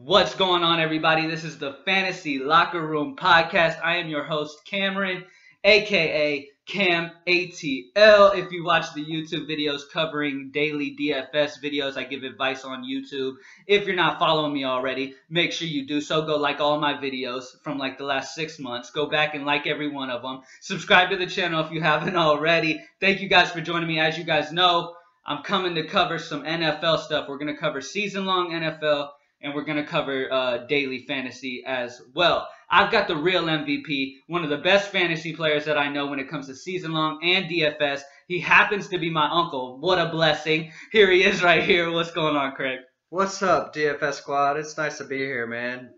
What's going on, everybody? This is the Fantasy Locker Room Podcast. I am your host, Cameron, aka Cam ATL. If you watch the YouTube videos covering daily DFS videos, I give advice on YouTube. If you're not following me already, make sure you do so. Go like all my videos from like the last 6 months. Go back and like every one of them. Subscribe to the channel if you haven't already. Thank you guys for joining me. As you guys know, I'm coming to cover some NFL stuff. We're going to cover season-long NFL, and we're going to cover daily fantasy as well. I've got the real MVP, one of the best fantasy players that I know when it comes to season-long and DFS. He happens to be my uncle. What a blessing. Here he is right here. What's going on, Craig? What's up, DFS squad? It's nice to be here, man.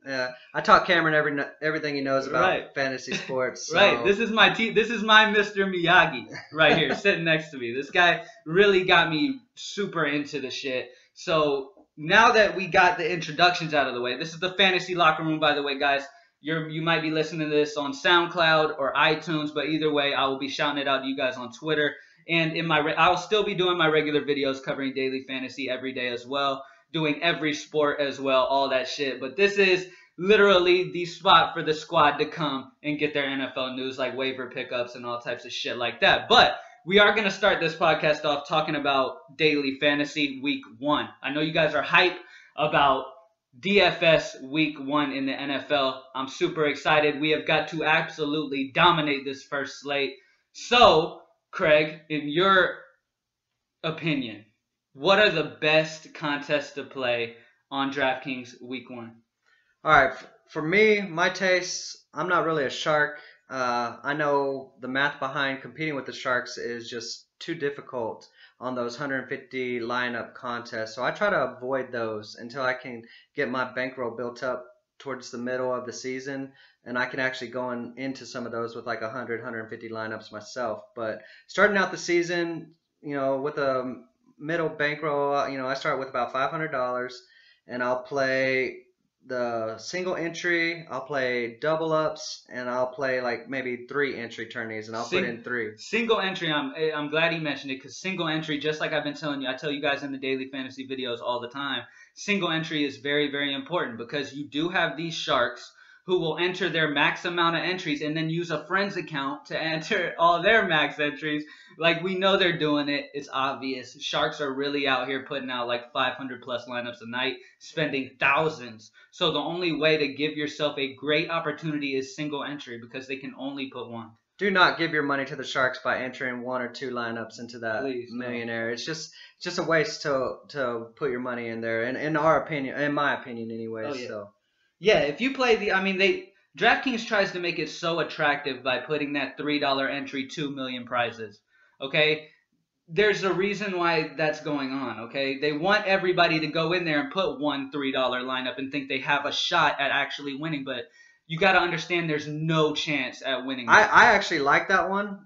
I taught Cameron everything he knows about fantasy sports. So. Right. This is my Mr. Miyagi right here, sitting next to me. This guy really got me super into the shit. So now that we got the introductions out of the way, this is the Fantasy Locker Room, by the way, guys. You might be listening to this on SoundCloud or iTunes, but either way, I will be shouting it out to you guys on Twitter. And I'll still be doing my regular videos covering daily fantasy every day as well, doing every sport as well, all that shit. But this is literally the spot for the squad to come and get their NFL news, like waiver pickups and all types of shit like that. But we are going to start this podcast off talking about daily fantasy week 1. I know you guys are hype about DFS week 1 in the NFL. I'm super excited. We have got to absolutely dominate this first slate. So, Craig, in your opinion, what are the best contests to play on DraftKings week 1? All right. For me, my tastes, I'm not really a shark. I know the math behind competing with the Sharks is just too difficult on those 150 lineup contests. So I try to avoid those until I can get my bankroll built up towards the middle of the season. And I can actually go into some of those with like 100, 150 lineups myself. But starting out the season, with a middle bankroll, I start with about $500, and I'll play the single entry, I'll play double ups, and I'll play like maybe 3 entry tourneys, and I'll put in 3. Single entry, I'm glad he mentioned it, because single entry, just like I've been telling you, I tell you guys in the daily fantasy videos all the time, single entry is very, very important, because you do have these sharks who will enter their max amount of entries and then use a friend's account to enter all their max entries. Like, we know they're doing it. It's obvious. Sharks are really out here putting out like 500 plus lineups a night, spending thousands. So the only way to give yourself a great opportunity is single entry, because they can only put 1. Do not give your money to the Sharks by entering 1 or 2 lineups into that millionaire. No. It's just a waste to put your money in there. And in my opinion anyway. Oh, yeah. So. Yeah, if you play DraftKings tries to make it so attractive by putting that $3 entry 2 million prizes. Okay? There's a reason why that's going on, okay? They want everybody to go in there and put one $3 lineup and think they have a shot at actually winning, but you got to understand there's no chance at winning. I actually like that one,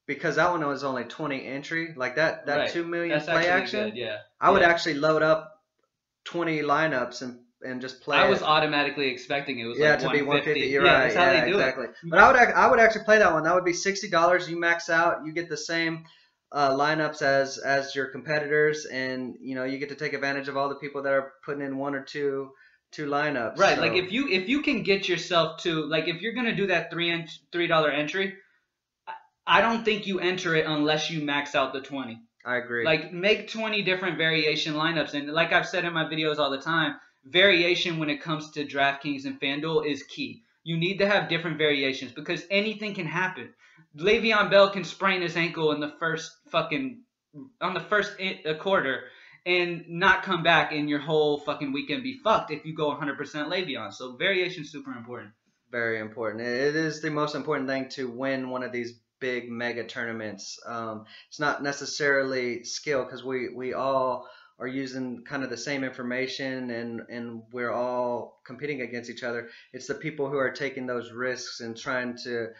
because that one was only 20 entry. Like that right. 2 million that's play action. Good, yeah. I would actually load up 20 lineups and just play. I was automatically expecting it was like to be 150. You're right. That's how they do exactly. It. But I would actually play that one. That would be $60. You max out. You get the same lineups as your competitors, and you get to take advantage of all the people that are putting in 1 or 2 lineups. Right. So. Like if you can get yourself to, like, if you're gonna do that $3 entry, I don't think you enter it unless you max out the 20. I agree. Like, make 20 different variation lineups, and like I've said in my videos all the time, variation when it comes to DraftKings and FanDuel is key. You need to have different variations, because anything can happen. Le'Veon Bell can sprain his ankle on the first quarter and not come back, and your whole fucking weekend be fucked if you go 100% Le'Veon. So variation is super important. Very important. It is the most important thing to win one of these big mega tournaments. It's not necessarily skill, because we all are using kind of the same information, and we're all competing against each other. It's the people who are taking those risks and trying to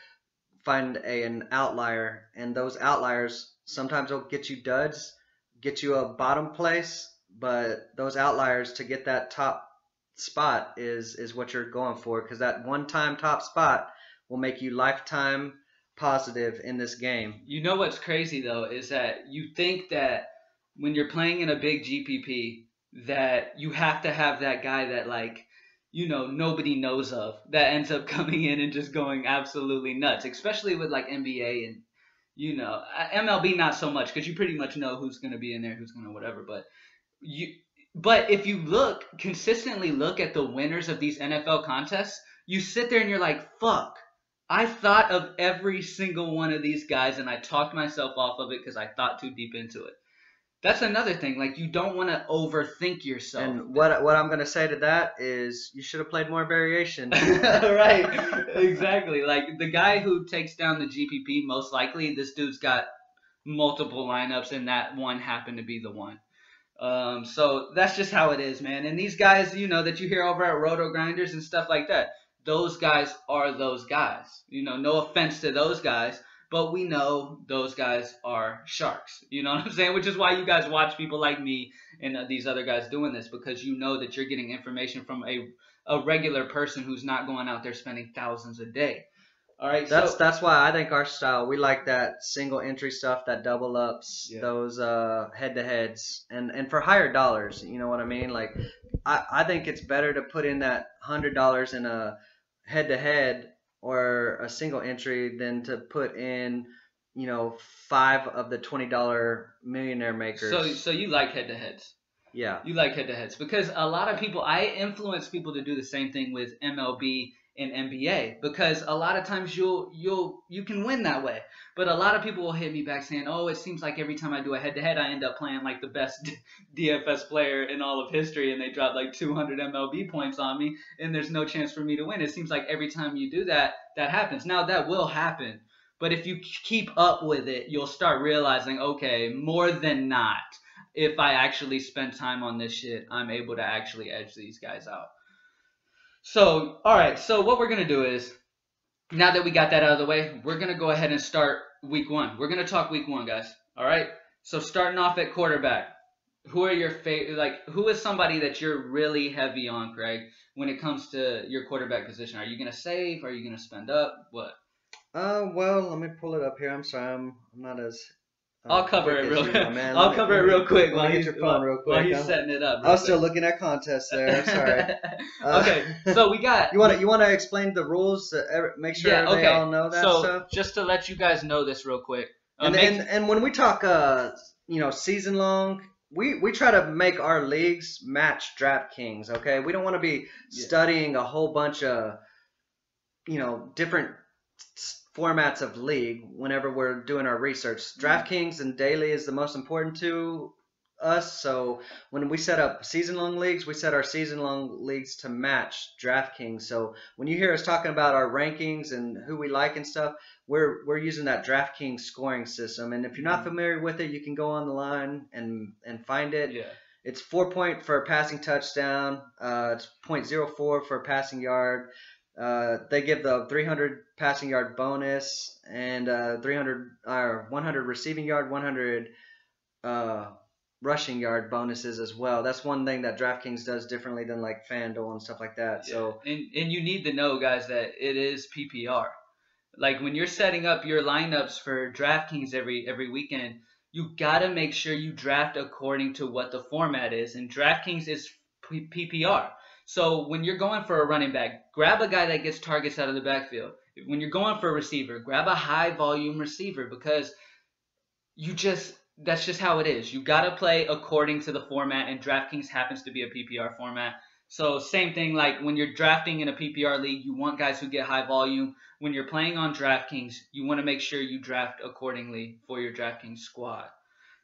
find an outlier, and those outliers sometimes will get you duds, get you a bottom place, but those outliers to get that top spot is what you're going for, because that one-time top spot will make you lifetime positive in this game. You know what's crazy though is that you think that when you're playing in a big GPP, that you have to have that guy that like, nobody knows of that ends up coming in and just going absolutely nuts, especially with like NBA and MLB not so much because you pretty much know who's going to be in there, who's going to whatever. You, but if you consistently look at the winners of these NFL contests, you sit there and you're like, fuck. I thought of every single one of these guys and I talked myself off of it because I thought too deep into it. That's another thing. Like, you don't want to overthink yourself. And what I'm going to say to that is you should have played more variation. Right. Exactly. Like, the guy who takes down the GPP, most likely, this dude's got multiple lineups, and that one happened to be the one. So that's just how it is, man. And these guys, that you hear over at Roto Grinders and stuff like that, those guys are those guys. No offense to those guys, but we know those guys are sharks. You know what I'm saying? Which is why you guys watch people like me and these other guys doing this, because you know that you're getting information from a regular person who's not going out there spending thousands a day. All right, that's why I think our style, we like that single entry stuff, that double ups, those head to heads, and for higher dollars. You know what I mean? Like, I think it's better to put in that $100 in a head to head or a single entry than to put in, 5 of the $20 millionaire makers. So you like head to heads? Yeah. You like head to heads because a lot of people, I influence people to do the same thing with MLB and NBA, because a lot of times you can win that way, but a lot of people will hit me back saying, oh, it seems like every time I do a head to head I end up playing like the best DFS player in all of history and they drop like 200 MLB points on me and there's no chance for me to win. It seems like every time you do that happens. Now that will happen, but if you keep up with it, you'll start realizing, okay, more than not, if I actually spend time on this shit, I'm able to actually edge these guys out. So, all right. So what we're going to do is, now that we got that out of the way, we're going to go ahead and start week 1. We're going to talk week 1, guys. All right. So starting off at quarterback, who are your favorite? Like, who is somebody that you're really heavy on, Craig, when it comes to your quarterback position? Are you going to save? Are you going to spend up? What? Well, let me pull it up here. I'm sorry, I'm not as. I'll cover it real quick. I'll cover it real quick while he's setting it up. I was still looking at contests there. Sorry. Okay, so we got. You want to explain the rules? Make sure they all know that stuff. So just to let you guys know this real quick. And when we talk, season long, we try to make our leagues match DraftKings. Okay, we don't want to be studying a whole bunch of, different formats of league whenever we're doing our research. DraftKings and daily is the most important to us. So when we set up season-long leagues, we set our season-long leagues to match DraftKings. So when you hear us talking about our rankings and who we like and stuff, we're using that DraftKings scoring system. And if you're not familiar with it, you can go on the line and find it. Yeah. It's 4 point for a passing touchdown. It's 0.04 for a passing yard. They give the 300 passing yard bonus and 100 receiving yard, 100 rushing yard bonuses as well. That's one thing that DraftKings does differently than like FanDuel and stuff like that. Yeah. So and you need to know, guys, that it is PPR. Like when you're setting up your lineups for DraftKings every weekend, you gotta make sure you draft according to what the format is, and DraftKings is PPR. So when you're going for a running back, grab a guy that gets targets out of the backfield. When you're going for a receiver, grab a high volume receiver, because that's just how it is. You got to play according to the format, and DraftKings happens to be a PPR format. So same thing, like when you're drafting in a PPR league, you want guys who get high volume. When you're playing on DraftKings, you want to make sure you draft accordingly for your DraftKings squad.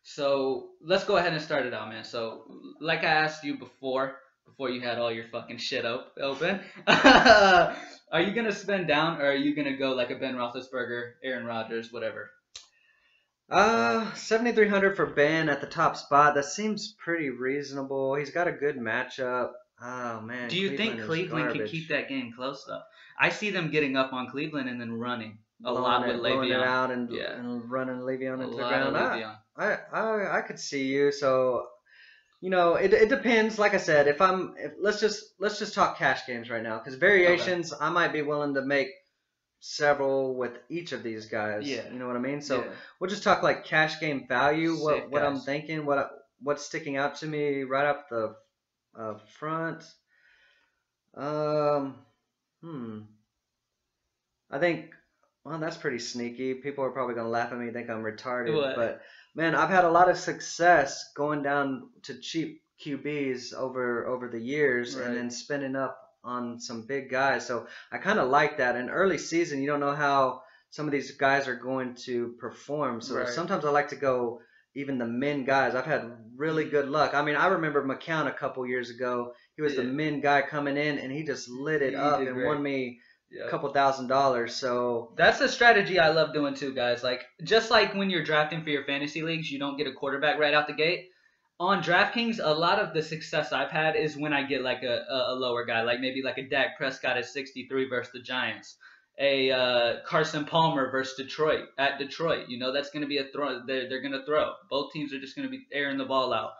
So let's go ahead and start it out, man. So like I asked you before you had all your fucking shit open. Are you going to spend down, or are you going to go like a Ben Roethlisberger, Aaron Rodgers, whatever? 7,300 for Ben at the top spot. That seems pretty reasonable. He's got a good matchup. Oh, man. Do you think Cleveland can keep that game close, though? I see them getting up on Cleveland and then running a lot with Le'Veon. Blowing it out and running Le'Veon into the ground. I could see you. So... it depends. Like I said, let's just talk cash games right now, because variations, okay. I might be willing to make several with each of these guys. Yeah. You know what I mean? So we'll just talk like cash game value. What I'm thinking, what's sticking out to me right off the Up front, um, hmm. I think, well, that's pretty sneaky. People are probably gonna laugh at me, think I'm retarded, What? but man, I've had a lot of success going down to cheap QBs over the years, and Right. then spending up on some big guys. So I kind of like that. In early season, you don't know how some of these guys are going to perform. So Right. sometimes I like to go even the min guys. I've had really good luck. I mean, I remember McCown a couple years ago. He was the Yeah. min guy coming in, and he just lit it He up did and great. won me Yeah. couple $1,000. So That's a strategy I love doing too, guys. Like just like when you're drafting for your fantasy leagues, you don't get a quarterback right out the gate. On DraftKings, a lot of the success I've had is when I get like a lower guy, like maybe like a Dak Prescott at 63 versus the Giants, a Carson Palmer versus Detroit at Detroit. You know that's going to be a throw. They're going to throw. Both teams are just going to be airing the ball out.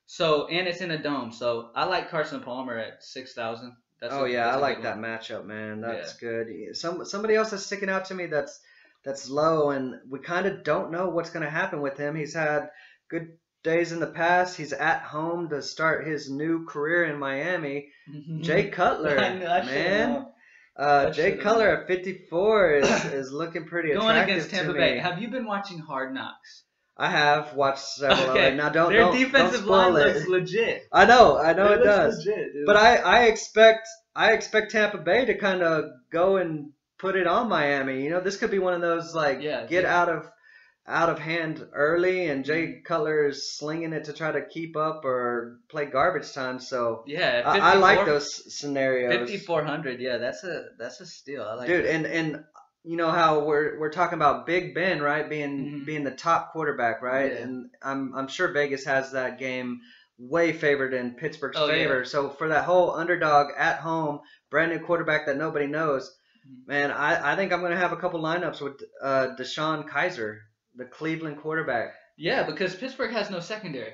So and it's in a dome. So I like Carson Palmer at 6,000. oh yeah, I That's a like good that one. matchup, man. Yeah. That's good. Somebody else that's sticking out to me that's low, and we kind of don't know what's going to happen with him. He's had good days in the past. He's at home to start his new career in Miami. Jay Cutler, I should have man. known. I Jay should have Cutler known. at 54 is looking pretty Going attractive against to Tampa Bay. me. Have you been watching Hard Knocks? I have watched several of it. Okay, Now don't their don't defensive line spoil it. looks legit. I know it It looks does. legit, dude. But I expect Tampa Bay to kind of go and put it on Miami. This could be one of those like Yeah, get dude. out of hand early, and Mhm. Jay Cutler is slinging it to try to keep up or play garbage time. So Yeah, I like 54 those scenarios, 5,400. Yeah, that's a steal. I like dude. that. And you know how we're talking about Big Ben, right? Being Mhm. being the top quarterback, right? Yeah. And I'm sure Vegas has that game way favored in Pittsburgh's Oh yeah. favor. So for that whole underdog at home, brand new quarterback that nobody knows, Mhm. man, I think I'm gonna have a couple lineups with Desean Kaiser, the Cleveland quarterback, Yeah, because Pittsburgh has no secondary.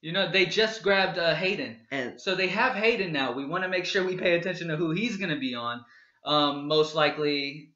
You know, they just grabbed Hayden. and So they have Hayden now. We want to make sure we pay attention to who he's going to be on. Most likely,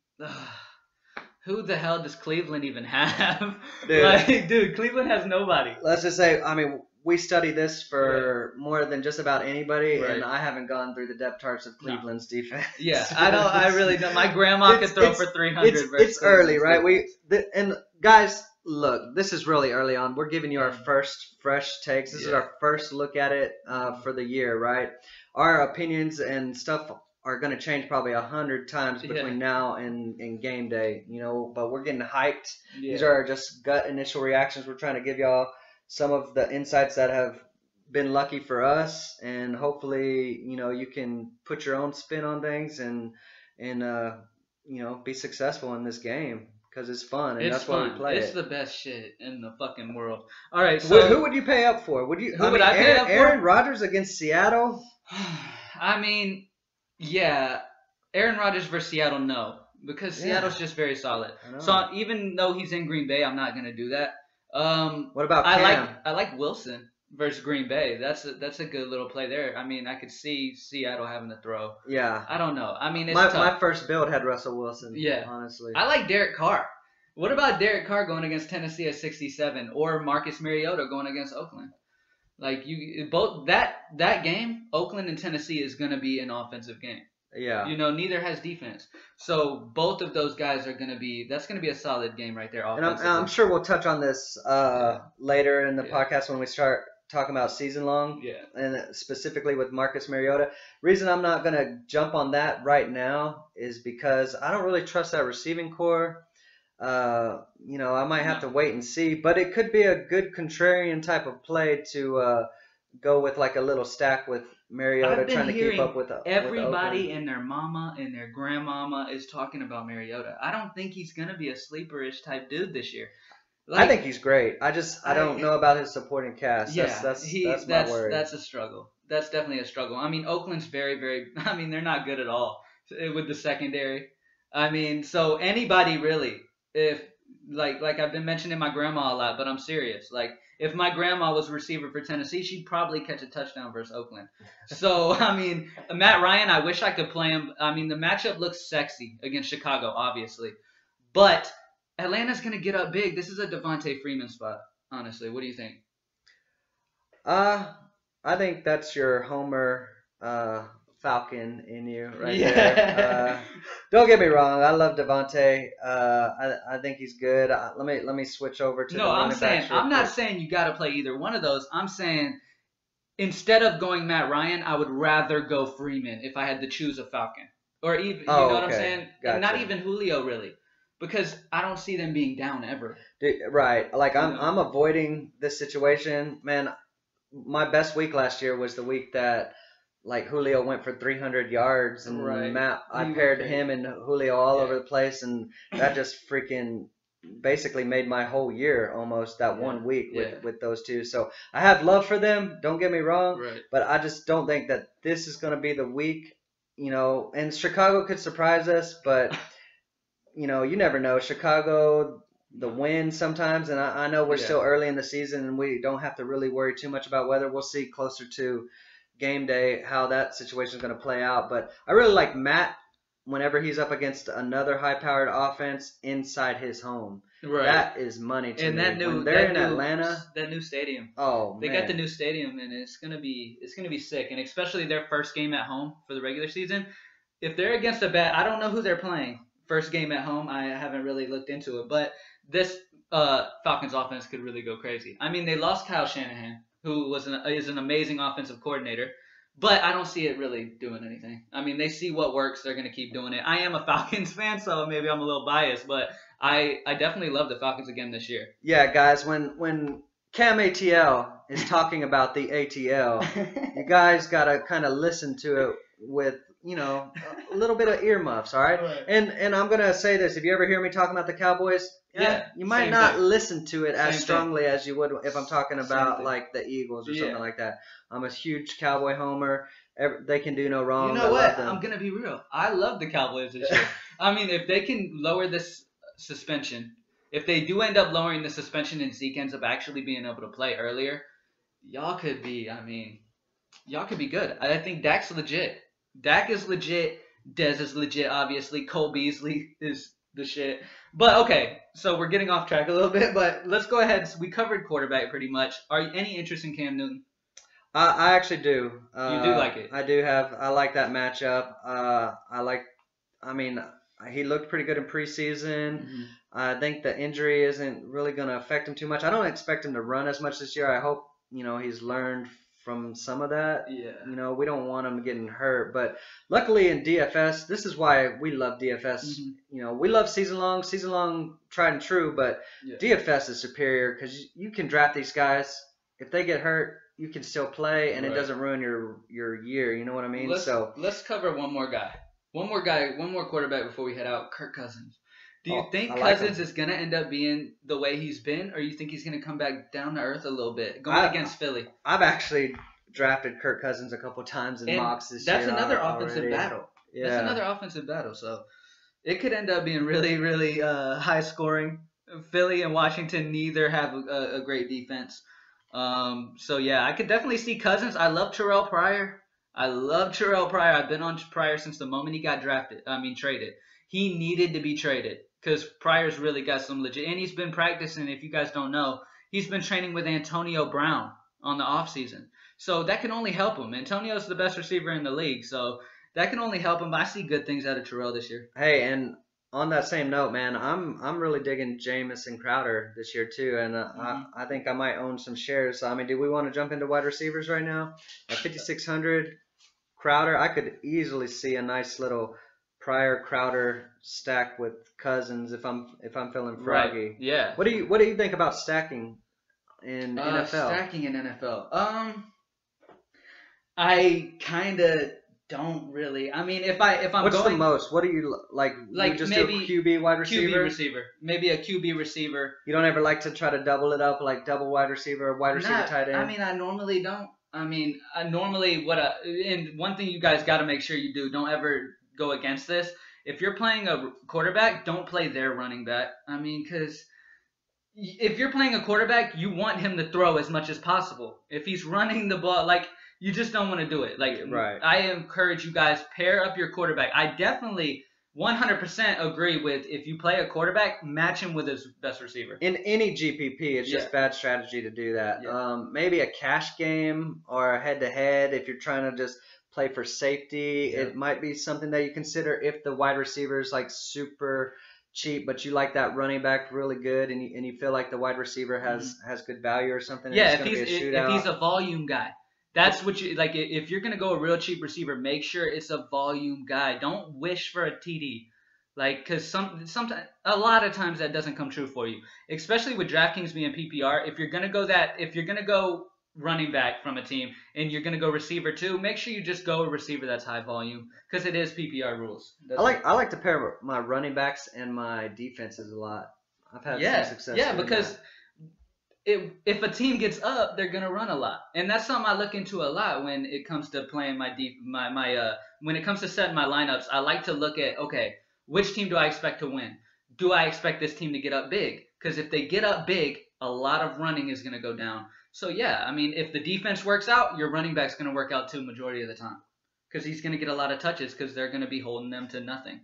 who the hell does Cleveland even have? dude, Like, dude, Cleveland has nobody. let's just say, I mean, we study this for more than just about anybody, Right. and I haven't gone through the depth charts of No. Cleveland's defense. Yeah, I don't. I really don't. My grandma could throw for 300. It's versus early, Cleveland's right? defense. And guys, look, this is really early on. We're giving you our first fresh takes. This is Yeah. our first look at it for the year, right? Our opinions and stuff are going to change probably 100 times Yeah. between now and game day, but we're getting hyped. Yeah. These are just gut initial reactions. We're trying to give y'all some of the insights that have been lucky for us, and hopefully, you can put your own spin on things and be successful in this game because it's fun and It's that's why we fun. play It's it. the best shit in the fucking world. All right, Who so would you pay up for? Would you? Who would I pay up for? Aaron Rodgers against Seattle? I mean, yeah, Aaron Rodgers versus Seattle, no, because Yeah. Seattle's just very solid. I know. So even though he's in Green Bay, I'm not gonna do that. What about I Cam? like Wilson versus Green Bay. That's a good little play there. I mean, I could see Seattle having to throw. Yeah, I don't know. I mean, it's my tough. first build had Russell Wilson. Yeah. honestly. I like Derek Carr. What about Derek Carr going against Tennessee at 67, or Marcus Mariota going against Oakland? Like both that game, Oakland and Tennessee is gonna be an offensive game. Yeah. You know, neither has defense. So both of those guys are that's gonna be a solid game right there And offensively. I'm sure we'll touch on this later in the Yeah. podcast when we start talking about season long, Yeah. and specifically with Marcus Mariota. Reason I'm not gonna jump on that right now is because I don't really trust that receiving core. I might have to wait and see, but it could be a good contrarian type of play to go with like a little stack with Mariota I've been trying to keep hearing up with everybody Oakland. and their mama and their grandmama is talking about Mariota. I don't think he's gonna be a sleeperish type dude this year. I think he's great. I don't know about his supporting cast. Yeah, That's my worry. that's a struggle. That's definitely a struggle. I mean, Oakland's very, very. I mean, they're not good at all with the secondary. I mean, so anybody really, if like I've been mentioning my grandma a lot, but I'm serious. Like, if my grandma was a receiver for Tennessee, she'd probably catch a touchdown versus Oakland. So I mean, Matt Ryan, I wish I could play him. I mean, the matchup looks sexy against Chicago, obviously, but Atlanta's gonna get up big. This is a Devontae Freeman spot. Honestly, what do you think? I think that's your Homer Falcon in you right there. Yeah. Don't get me wrong, I love Devontae. I think he's good. Let me switch over to No, the I'm running saying backs real I'm not quick. saying you got to play either one of those. I'm saying instead of going Matt Ryan, I would rather go Freeman if I had to choose a Falcon. Or even, you know Oh, what I'm okay, saying? And not gotcha. even Julio really, because I don't see them being down ever. Right, like You I'm know? avoiding this situation, man. My best week last year was the week that like Julio went for 300 yards and Right. Matt I He went paired crazy. him and Julio all over Yeah. the place and that just freaking basically made my whole year almost that Yeah. one week Yeah. with those two. So I have love for them, don't get me wrong, Right. but I just don't think that this is going to be the week, and Chicago could surprise us, but you never know. Chicago, the wind sometimes, and I know we're Yeah. still early in the season and we don't have to really worry too much about weather. We'll see closer to game day how that situation is going to play out. But I really like Matt whenever he's up against another high-powered offense inside his home. Right. That is money to And me. that When new they're that in new Atlanta, that new stadium. oh They got the man, new stadium and it's gonna be sick. And especially their first game at home for the regular season. If they're against a bad, I don't know who they're playing. First game at home, I haven't really looked into it, but this Falcons offense could really go crazy. I mean, they lost Kyle Shanahan, who is an amazing offensive coordinator, but I don't see it really doing anything. I mean, they see what works, they're gonna keep doing it. I am a Falcons fan, so maybe I'm a little biased, but I definitely love the Falcons again this year. yeah, guys. When Cam ATL is talking about the ATL, you guys gotta kind of listen to it with a little bit of earmuffs, all right? Right. And I'm gonna say this: if you ever hear me talking about the Cowboys, Yeah, you might same not thing. listen to it as Same strongly as you would if I'm talking Same about thing. like the Eagles or Yeah. something like that. I'm a huge Cowboy homer. They can do no You wrong. know I what? love them. I'm gonna be real. I love the Cowboys this year. I mean, if they can lower this suspension, if they do end up lowering the suspension and Zeke ends up actually being able to play earlier, y'all could be. I mean, y'all could be good. I think Dak's legit. Dak is legit. Dez is legit. Obviously, Cole Beasley is the shit. But okay, so we're getting off track a little bit. But let's go ahead. We covered quarterback pretty much. Are you any interest in Cam Newton? I actually do. You do like it. I do have. I like that matchup. I like. I mean, he looked pretty good in preseason. Mm-hmm. I think the injury isn't really going to affect him too much. I don't expect him to run as much this year. I hope he's learned from some of that. Yeah. We don't want him getting hurt. But luckily in DFS, this is why we love DFS. Mm-hmm. We love season long, tried and true. But Yeah. DFS is superior because you can draft these guys. If they get hurt, you can still play, and it Right. doesn't ruin your year. You know what I mean? Let's cover one more guy. One more quarterback before we head out. Kirk Cousins. Do you think I like Cousins him. is gonna end up being the way he's been, or you think he's gonna come back down to earth a little bit, going against Philly? I've actually drafted Kirk Cousins a couple times in And mocks this that's year. another offensive already. battle. Yeah. That's another offensive battle. So it could end up being really, really high scoring. Philly and Washington neither have a great defense. So yeah, I could definitely see Cousins. I love Terrelle Pryor. I've been on Pryor since the moment he got traded. He needed to be traded because Pryor's really got some legit, and he's been practicing. If you guys don't know, he's been training with Antonio Brown on the offseason. So that can only help him. Antonio's the best receiver in the league, so that can only help him. I see good things out of Terrell this year. Hey, and on that same note, man, I'm really digging Jamison Crowder this year too, and I think I might own some shares. So, I mean, do we want to jump into wide receivers right now at 5,600? Crowder, I could easily see a nice little Pryor Crowder stack with Cousins if I'm feeling froggy. Right. Yeah. What do you think about stacking in NFL? Stacking in NFL. I kind of don't really. I mean, if I'm What's going the most? What do you like? like you just maybe do a QB wide receiver. QB receiver, maybe a QB receiver. You don't ever like to try to double it up like double wide receiver or wide receiver tight end. I mean, I normally don't. I mean, and one thing you guys got to make sure you do, don't ever go against this. If you're playing a quarterback, don't play their running back. I mean, because if you're playing a quarterback, you want him to throw as much as possible. If he's running the ball, like, you just don't want to do it. Like, Right. I encourage you guys, pair up your quarterback. I definitely 100% agree with if you play a quarterback, match him with his best receiver. In any GPP, it's just bad strategy to do that. Yeah. Maybe a cash game or a head-to-head if you're trying to just play for safety. Yeah. It might be something that you consider if the wide receiver is like super cheap, but you like that running back really good, and you feel like the wide receiver has good value or something. Yeah, and if he's a volume guy. That's what you like. If you're gonna go a real cheap receiver, make sure it's a volume guy. Don't wish for a TD, like because sometimes a lot of times that doesn't come true for you. Especially with DraftKings being PPR, if you're gonna go running back from a team and you're gonna go receiver too, make sure you just go a receiver that's high volume because it is PPR rules. I like to pair my running backs and my defenses a lot. I've had some success. Yeah, because. If a team gets up, they're gonna run a lot, and that's something I look into a lot when it comes to playing when it comes to setting my lineups. I like to look at which team do I expect to win? Do I expect this team to get up big? Because if they get up big, a lot of running is gonna go down. So yeah, I mean, if the defense works out, your running back's gonna work out too majority of the time, because he's gonna get a lot of touches because they're gonna be holding them to nothing.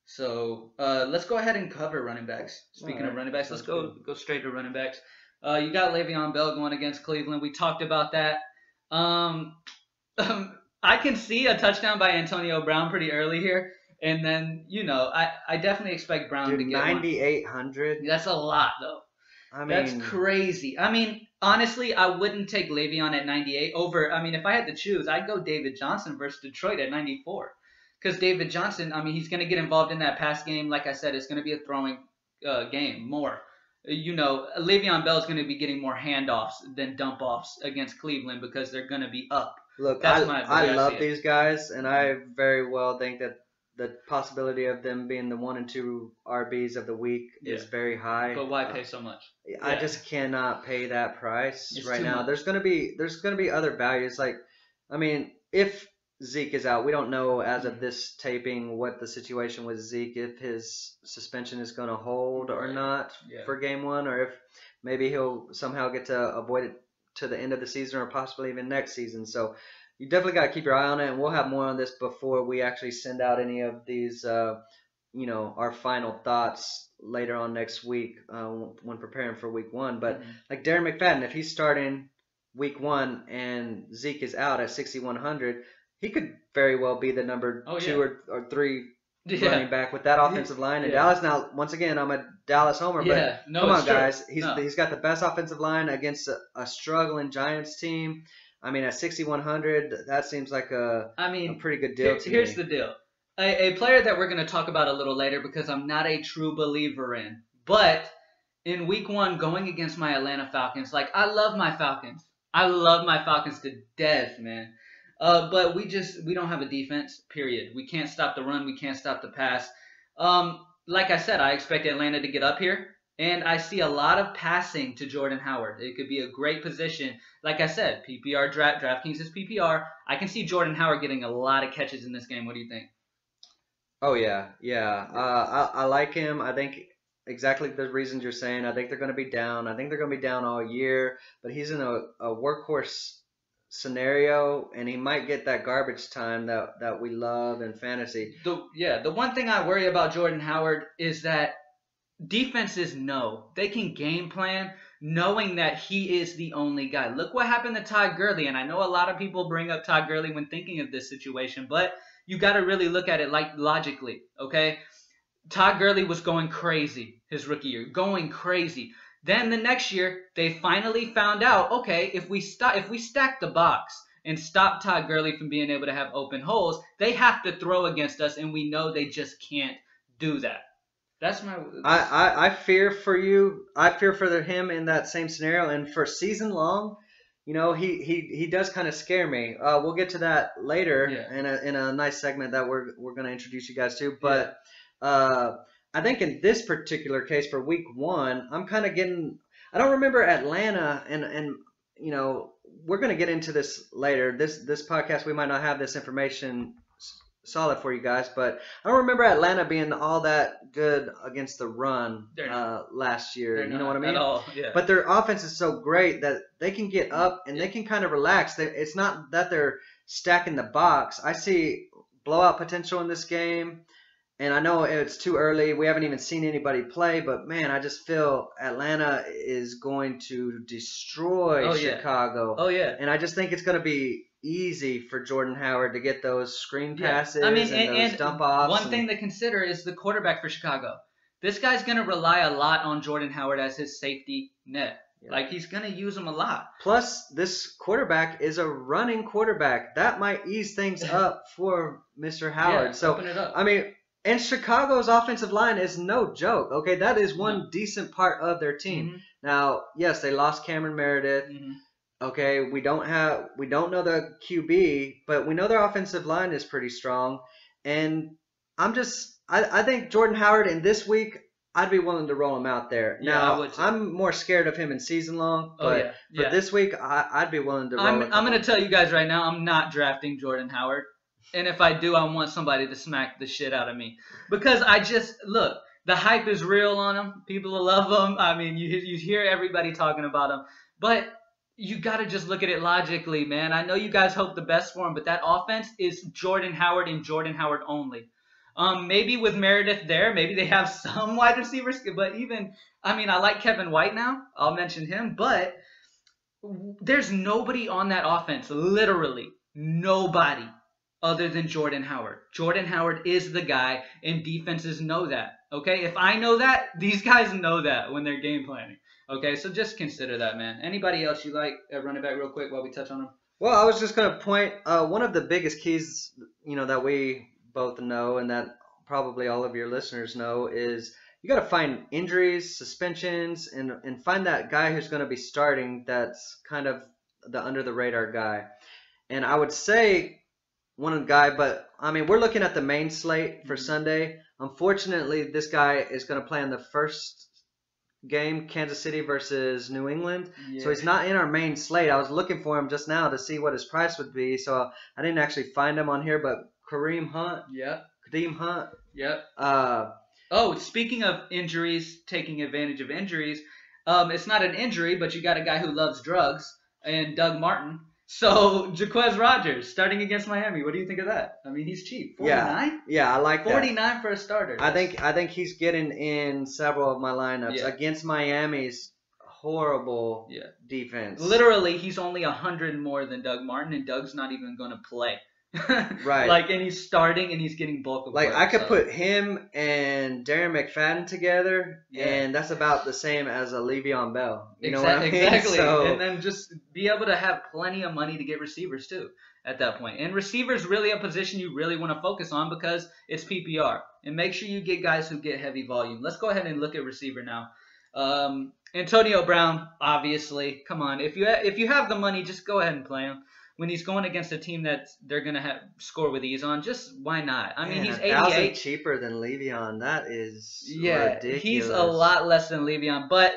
So let's go ahead and cover running backs. Speaking of running backs, let's go straight to running backs. You got Le'Veon Bell going against Cleveland. We talked about that. I can see a touchdown by Antonio Brown pretty early here. And then, I definitely expect Brown to get 9,800. That's a lot, though. That's crazy. I mean, honestly, I wouldn't take Le'Veon at 98 over. I mean, if I had to choose, I'd go David Johnson versus Detroit at 94. Because David Johnson, I mean, he's going to get involved in that pass game. Like I said, it's going to be a throwing game more. Le'Veon Bell is going to be getting more handoffs than dump-offs against Cleveland because they're going to be up. Look, I love these guys, and I very well think that the possibility of them being the 1 and 2 RBs of the week is very high. But why pay so much? I just cannot pay that price right now. Much. There's going to be other values. Like, I mean, if Zeke is out, we don't know as of this taping what the situation with Zeke, if his suspension is going to hold or not for game 1, or if maybe he'll somehow get to avoid it to the end of the season or possibly even next season. So you definitely got to keep your eye on it, and we'll have more on this before we actually send out any of these, our final thoughts later on next week when preparing for week 1. But like Darren McFadden, if he's starting week 1 and Zeke is out at 6,100, he could very well be the number 2 or 3 running back with that offensive line. And Dallas, now, once again, I'm a Dallas homer, but come on, guys. He's got the best offensive line against a struggling Giants team. I mean, at 6,100, that seems like a pretty good deal to me. Here's the deal. A player that we're going to talk about a little later because I'm not a true believer in. But in week 1, going against my Atlanta Falcons, I love my Falcons. I love my Falcons to death, man. But we don't have a defense, period. We can't stop the run. We can't stop the pass. Like I said, I expect Atlanta to get up here. And I see a lot of passing to Jordan Howard. It could be a great position. Like I said, PPR DraftKings is PPR. I can see Jordan Howard getting a lot of catches in this game. What do you think? Oh, yeah. I like him. I think exactly the reasons you're saying. I think they're going to be down. I think they're going to be down all year. But he's in a workhorse scenario, and he might get that garbage time that we love in fantasy. The one thing I worry about Jordan Howard is that defenses know they can game plan knowing that he is the only guy. Look what happened to Todd Gurley, and I know a lot of people bring up Todd Gurley when thinking of this situation, but you got to really look at it logically, okay? Todd Gurley was going crazy his rookie year, going crazy. Then the next year, they finally found out, okay, if we stack the box and stop Todd Gurley from being able to have open holes, they have to throw against us, and we know they just can't do that. That's my. I fear for you. I fear for him in that same scenario, and for season long, he does kind of scare me. We'll get to that later in a nice segment that we're going to introduce you guys to. But I think in this particular case for week 1, I'm kind of getting. I don't remember Atlanta, and we're going to get into this later. This podcast, we might not have this information solid for you guys, but I don't remember Atlanta being all that good against the run last year. You know what I mean? At all. Yeah. But their offense is so great that they can get up and they can kind of relax. It's not that they're stacking the box. I see blowout potential in this game. And I know it's too early. We haven't even seen anybody play, but man, I just feel Atlanta is going to destroy Chicago. Oh yeah. And I just think it's going to be easy for Jordan Howard to get those screen passes I mean, and those dump offs. One thing to consider is the quarterback for Chicago. This guy's going to rely a lot on Jordan Howard as his safety net. Yeah. Like, he's going to use him a lot. Plus, this quarterback is a running quarterback. That might ease things up for Mr. Howard. Yeah, so, open it up. I mean, and Chicago's offensive line is no joke. Okay, that is one decent part of their team. Mm-hmm. Now, yes, they lost Cameron Meredith. Mm-hmm. Okay, we don't know the QB, but we know their offensive line is pretty strong. And I think Jordan Howard in this week, I'd be willing to roll him out there. Yeah, now, I would too. I'm more scared of him in season long, but for this week, I'd be willing to roll him. I'm going to tell you guys right now, I'm not drafting Jordan Howard. And if I do, I want somebody to smack the shit out of me. Because look, the hype is real on him. People love him. I mean, you hear everybody talking about him. But you got to just look at it logically, man. I know you guys hope the best for him, but that offense is Jordan Howard and Jordan Howard only. Maybe with Meredith there, maybe they have some wide receivers. But I like Kevin White now. I'll mention him. But there's nobody on that offense, literally nobody, other than Jordan Howard. Jordan Howard is the guy, and defenses know that. Okay, if I know that, these guys know that when they're game planning. Okay, so just consider that, man. Anybody else you like? Run it back real quick while we touch on them. Well, I was just gonna point one of the biggest keys, that we both know, and that probably all of your listeners know, is you got to find injuries, suspensions, and find that guy who's going to be starting. That's kind of the under the radar guy. And I would say one guy, but I mean, we're looking at the main slate for Sunday. Unfortunately, this guy is going to play in the first game, Kansas City versus New England. Yeah. So he's not in our main slate. I was looking for him just now to see what his price would be. So I didn't actually find him on here, but Kareem Hunt. Yep. Speaking of injuries, taking advantage of injuries, it's not an injury, but you got a guy who loves drugs, and Doug Martin. So, Jacquizz Rodgers starting against Miami. What do you think of that? I mean, he's cheap. 49? Yeah, I like 49 that. For a starter. I think he's getting in several of my lineups against Miami's horrible defense. Literally, he's only 100 more than Doug Martin, and Doug's not even going to play. Right. And he's starting, and he's getting bulk of work. I could put him and Darren McFadden together, and that's about the same as a Le'Veon Bell. You know what I mean? Exactly. So, and then just be able to have plenty of money to get receivers, too, at that point. And receivers really a position you really want to focus on because it's PPR. And make sure you get guys who get heavy volume. Let's go ahead and look at receiver now. Antonio Brown, obviously. Come on. If you have the money, just go ahead and play him. When he's going against a team that they're going to score with ease on, just why not? I mean, he's 88. Cheaper than Le'Veon. That is ridiculous. He's a lot less than Le'Veon. But,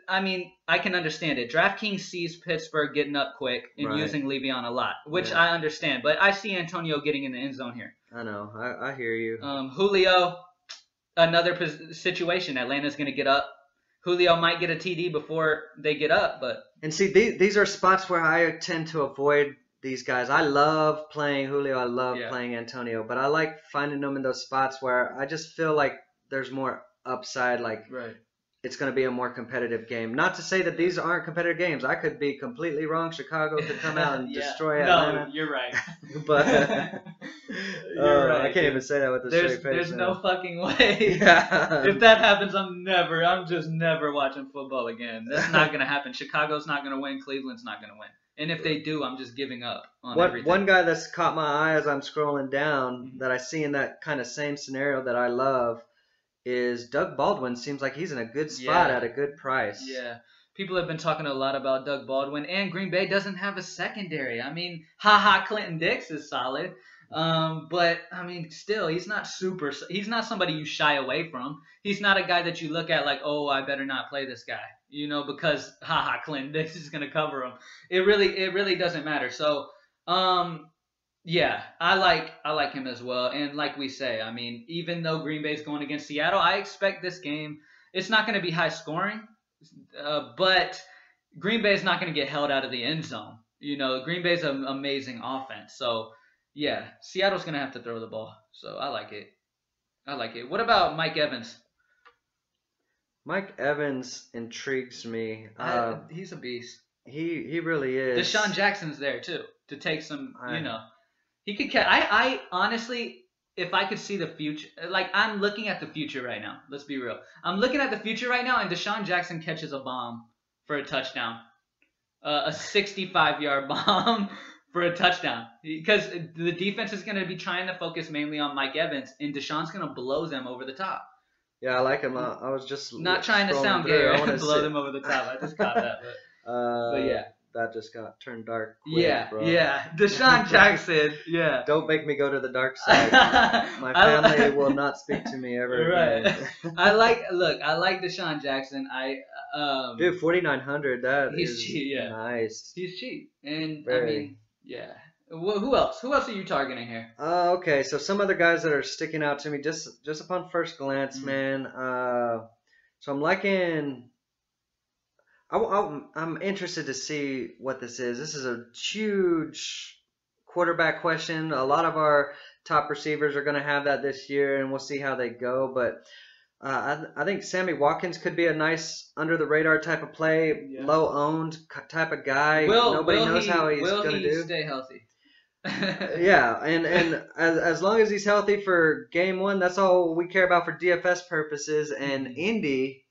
I mean, I can understand it. DraftKings sees Pittsburgh getting up quick and using Le'Veon a lot, which I understand. But I see Antonio getting in the end zone here. I know. I hear you. Julio, another situation. Atlanta's going to get up. Julio might get a TD before they get up. And see, these are spots where I tend to avoid these guys. I love playing Julio. I love playing Antonio, but I like finding them in those spots where I just feel like there's more upside. It's going to be a more competitive game. Not to say that these aren't competitive games. I could be completely wrong. Chicago could come out and destroy Atlanta. No, you're right. But you're right. I can't even say that with a straight face. There's no fucking way. If that happens, I'm just never watching football again. That's not going to happen. Chicago's not going to win. Cleveland's not going to win. And if they do, I'm just giving up on everything. One guy that's caught my eye as I'm scrolling down that I see in that kind of same scenario that I love is Doug Baldwin. Seems like he's in a good spot at a good price. Yeah. People have been talking a lot about Doug Baldwin, and Green Bay doesn't have a secondary. I mean, Clinton Dix is solid. But, I mean, still, he's not somebody you shy away from. He's not a guy that you look at like, oh, I better not play this guy, because, Clinton Dix is going to cover him. It really doesn't matter. So, yeah, I like him as well. And like we say, I mean, even though Green Bay's going against Seattle, I expect this game, it's not going to be high scoring, but Green Bay's not going to get held out of the end zone. Green Bay's an amazing offense. So, yeah, Seattle's going to have to throw the ball. So, I like it. I like it. What about Mike Evans? Mike Evans intrigues me. He's a beast. He really is. Deshaun Jackson's there too to take some. He could catch. I honestly, if I could see the future, like I'm looking at the future right now. Let's be real. I'm looking at the future right now, and Deshaun Jackson catches a bomb for a touchdown, a 65-yard bomb for a touchdown, because the defense is going to be trying to focus mainly on Mike Evans, and Deshaun's going to blow them over the top. Yeah, I like him. I was just not trying to sound gay. I want to blow them over the top. I just caught that, but yeah. That just got turned dark quick, bro. Yeah. Deshaun Jackson, yeah. Don't make me go to the dark side. My family will not speak to me ever again. I like Deshaun Jackson. Dude, 4,900, that he's is cheap, yeah. Nice. He's cheap. And, Very. I mean, yeah. Who else? Who else are you targeting here? Okay, so some other guys that are sticking out to me just upon first glance, man. So I'm liking... I'm interested to see what this is. This is a huge quarterback question. A lot of our top receivers are going to have that this year, and we'll see how they go. But I think Sammy Watkins could be a nice under-the-radar type of play, low-owned type of guy. Nobody knows how he's going to do. Will he stay healthy? Yeah, and as long as he's healthy for game one, that's all we care about for DFS purposes. And Indy...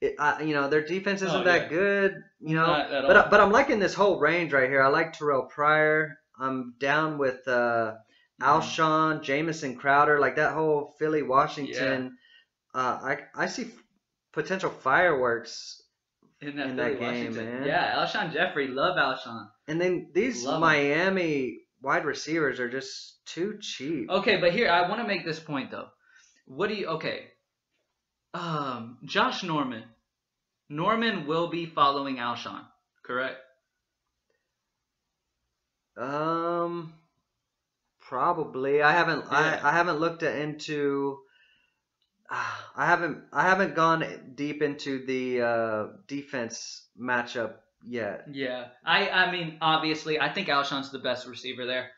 their defense isn't that good, but I'm liking this whole range right here. I like Terrelle Pryor. I'm down with Alshon, Jamison Crowder, like that whole Philly Washington. Yeah. I see potential fireworks in that game, Washington. man. Yeah, Alshon Jeffrey, love Alshon. And then these Miami wide receivers are just too cheap. Okay, but here I want to make this point though. Josh Norman. Norman will be following Alshon, correct? Probably. I haven't looked into. I haven't gone deep into the defense matchup yet. Yeah, I mean, obviously, I think Alshon's the best receiver there.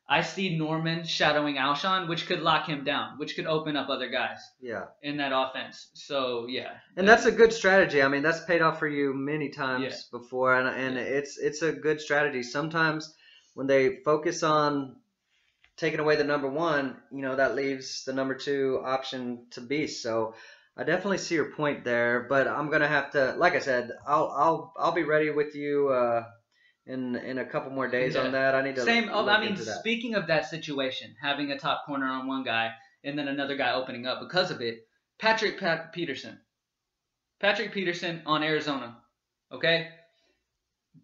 I see Norman shadowing Alshon, which could lock him down, which could open up other guys. Yeah. In that offense. So yeah. And that's a good strategy. I mean, that's paid off for you many times before, and it's a good strategy. Sometimes when they focus on taking away the number one, that leaves the number two option to beast. So I definitely see your point there, but I'm gonna have to, like I said, I'll be ready with you. In a couple more days on that. I need to look into that. Speaking of that situation, having a top corner on one guy and then another guy opening up because of it, Patrick Peterson on Arizona, okay?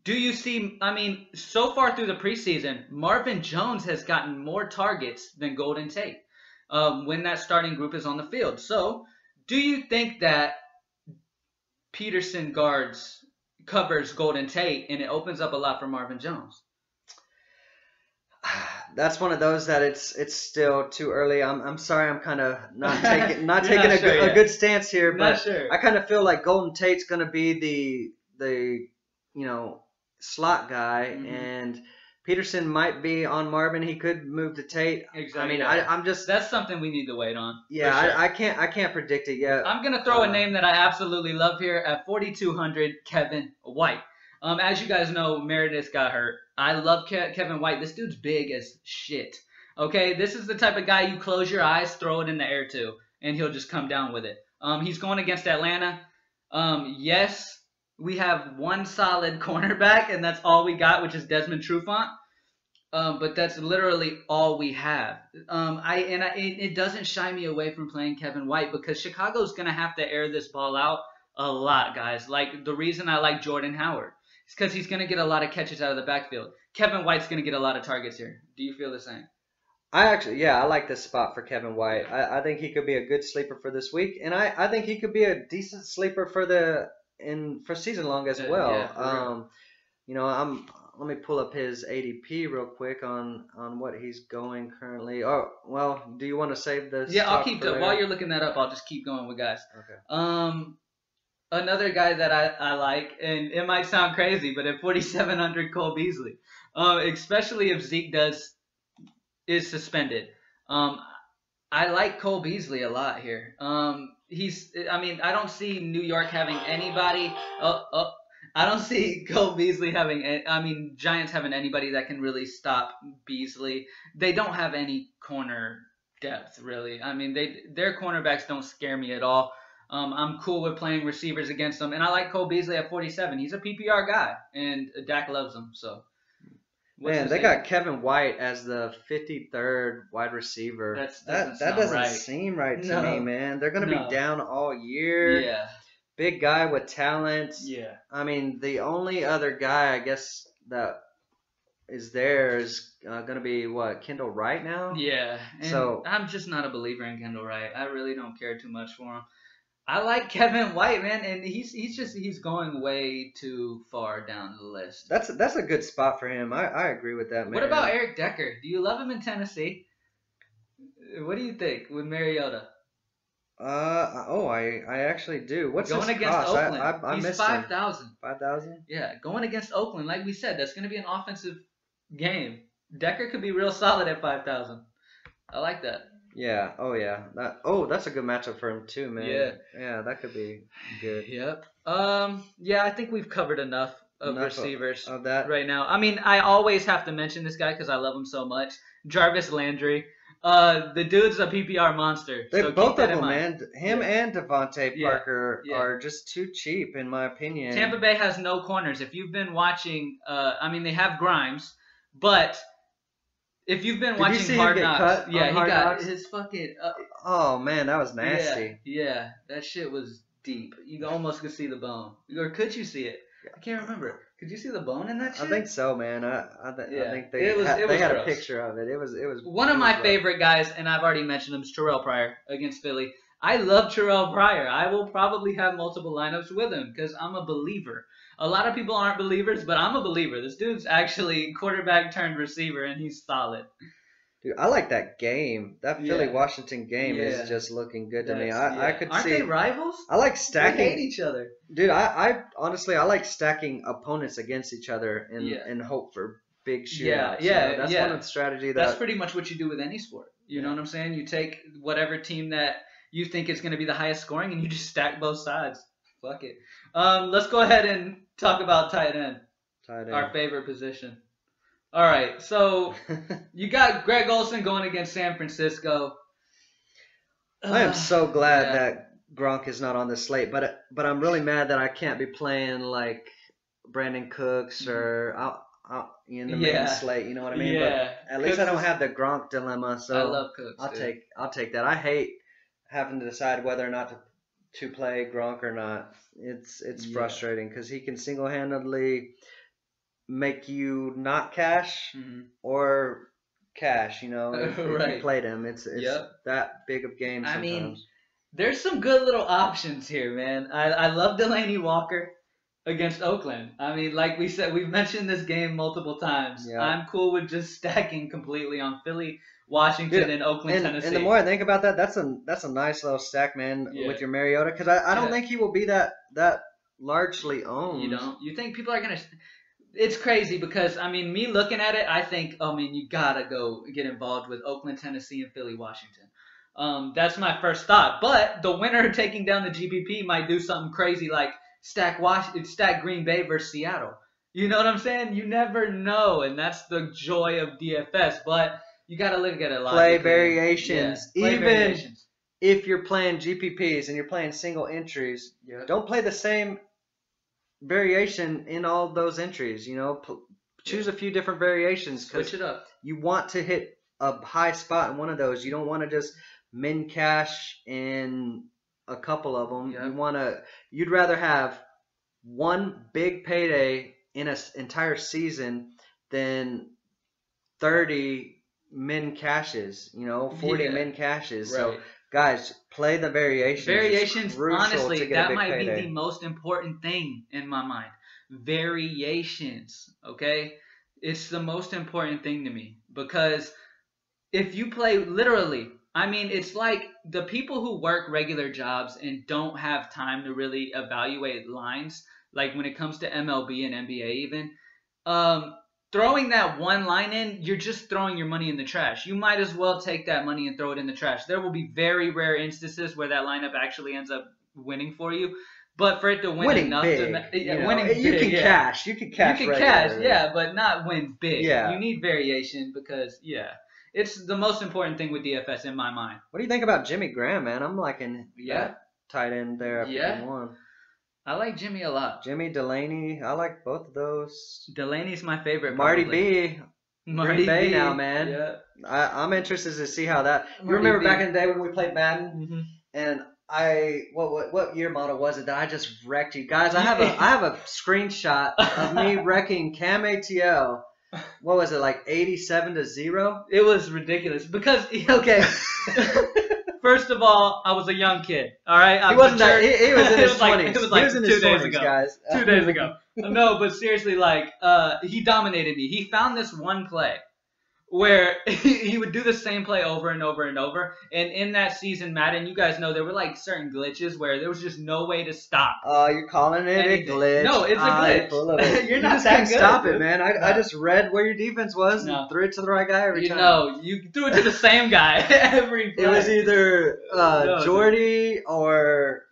Do you see, so far through the preseason, Marvin Jones has gotten more targets than Golden Tate when that starting group is on the field. So do you think that Peterson covers Golden Tate, and it opens up a lot for Marvin Jones? That's one of those that it's still too early. I'm sorry, I'm kind of not taking a good stance here, but I kind of feel like Golden Tate's going to be the slot guy, and Peterson might be on Marvin. He could move to Tate. Exactly. I'm just... That's something we need to wait on. Yeah, sure. I can't predict it yet. I'm going to throw a name that I absolutely love here at 4,200, Kevin White. As you guys know, Meredith got hurt. I love Kevin White. This dude's big as shit. Okay, this is the type of guy you close your eyes, throw it in the air to, and he'll just come down with it. He's going against Atlanta. Yes, we have one solid cornerback, and that's all we got, which is Desmond Trufant. But that's literally all we have. It doesn't shy me away from playing Kevin White because Chicago's going to have to air this ball out a lot, guys. Like, the reason I like Jordan Howard is because he's going to get a lot of catches out of the backfield. Kevin White's going to get a lot of targets here. Do you feel the same? I like this spot for Kevin White. I think he could be a good sleeper for this week, and I think he could be a decent sleeper for season long as well. Let me pull up his ADP real quick on what he's going currently. Oh, well, do you want to save this? Yeah, I'll keep while you're looking that up. I'll just keep going with guys. Okay. Another guy that I like, and it might sound crazy, but at 4,700, Cole Beasley. Especially if Zeke is suspended. I like Cole Beasley a lot here. I don't see New York having anybody. I don't see Cole Beasley having. Giants having anybody that can really stop Beasley. They don't have any corner depth really. Their cornerbacks don't scare me at all. I'm cool with playing receivers against them, and I like Cole Beasley at 47. He's a PPR guy, and Dak loves him. So, man, they got Kevin White as the 53rd wide receiver. That doesn't seem right to me, man. They're gonna be down all year. Yeah. Big guy with talent. Yeah. The only other guy I guess that is there is gonna be Kendall Wright now. Yeah. And so I'm just not a believer in Kendall Wright. I really don't care too much for him. I like Kevin White, man, and he's going way too far down the list. That's a good spot for him. I agree with that, man. What about Eric Decker? Do you love him in Tennessee? What do you think with Mariota? I actually do. What's going his against cost? Oakland? He's 5,000. 5,000? Yeah, going against Oakland, like we said, that's going to be an offensive game. Decker could be real solid at 5,000. I like that. Yeah. Oh yeah. That's a good matchup for him too, man. Yeah. Yeah, that could be good. Yep. Yeah, I think we've covered enough receivers of that right now. I always have to mention this guy because I love him so much. Jarvis Landry. The dude's a PPR monster. So both of them, man. Him and Devontae Parker are just too cheap, in my opinion. Tampa Bay has no corners. If you've been watching, they have Grimes, but if you've been watching Hard Knocks, he got his fucking. Oh man, that was nasty. Yeah, that shit was deep. You almost could see the bone, or could you see it? I can't remember. Could you see the bone in that shit? I think so, man. I think they had a picture of it. It was one of my favorite guys, and I've already mentioned him, is Terrelle Pryor against Philly. I love Terrelle Pryor. I will probably have multiple lineups with him because I'm a believer. A lot of people aren't believers, but I'm a believer. This dude's actually quarterback turned receiver, and he's solid. Dude, I like that game. That Philly-Washington game is just looking good to me. I could Aren't see. Aren't they rivals? I like stacking. They hate each other. Dude, I honestly like stacking opponents against each other and hope for big shootouts. That's one of the strategy that's pretty much what you do with any sport. You know what I'm saying? You take whatever team that you think is going to be the highest scoring, and you just stack both sides. Fuck it. Let's go ahead and talk about tight end. Our favorite position. All right, so you got Greg Olsen going against San Francisco. I am so glad that Gronk is not on the slate, but I'm really mad that I can't be playing like Brandon Cooks or out in the main slate. You know what I mean? Yeah. But at least I don't have the Gronk dilemma. So I love Cooks. I'll take that. I hate having to decide whether or not to play Gronk or not. It's frustrating because he can single-handedly make you not cash or cash, if you played him. It's that big of game sometimes. There's some good little options here, man. I love Delaney Walker against Oakland. Like we said, we've mentioned this game multiple times. Yeah. I'm cool with just stacking completely on Philly, Washington, and Oakland, Tennessee. And the more I think about that, that's a nice little stack, man, with your Mariota, because I don't think he will be that largely owned. You don't? You think people are going to... It's crazy because, me looking at it, I think, you got to go get involved with Oakland, Tennessee, and Philly, Washington. That's my first thought. But the winner taking down the GPP might do something crazy like stack Green Bay versus Seattle. You know what I'm saying? You never know, and that's the joy of DFS. But you got to look at it logically. Play variations. Even if you're playing GPPs and you're playing single entries, don't play the same variation in all those entries. Choose a few different variations. Switch it up. You want to hit a high spot in one of those. You don't want to just min cash in a couple of them. You'd rather have one big payday in an entire season than 30 min cashes, 40 min cashes. Right. So guys, play the variations. Variations, honestly, that might be the most important thing in my mind. Variations, okay? It's the most important thing to me because if you play literally, it's like the people who work regular jobs and don't have time to really evaluate lines, like when it comes to MLB and NBA even, throwing that one line in, you're just throwing your money in the trash. You might as well take that money and throw it in the trash. There will be very rare instances where that lineup actually ends up winning for you. But for it to win winning enough big, winning big, you can cash. You can cash, but not win big. Yeah. You need variation because, it's the most important thing with DFS in my mind. What do you think about Jimmy Graham, man? I'm liking that tight end there at 51. I like Jimmy a lot. Jimmy, Delaney, I like both of those. Delaney's my favorite. Marty B. Green Bay now, man. Yeah. I'm interested to see how that. You Marty remember B. back in the day when we played Madden, Mm-hmm. and what year model was it that I just wrecked you guys? I have a screenshot of me wrecking Cam ATL. What was it, like 87-0? It was ridiculous because first of all, I was a young kid. All right, he wasn't that. He was in his 20s. It was like he was in 2 his days 20s, ago. guys. 2 days ago. No, but seriously, he dominated me. He found this one play where he would do the same play over and over and over. And in that season, Madden, you guys know there were like certain glitches where there was just no way to stop. Oh, you're calling it anything. a glitch. No, it's a glitch. Full of it. You're not just that can't good. stop it, man. I just read where your defense was and threw it to the right guy every time. No, you threw it to the same guy every play. It was either Jordy or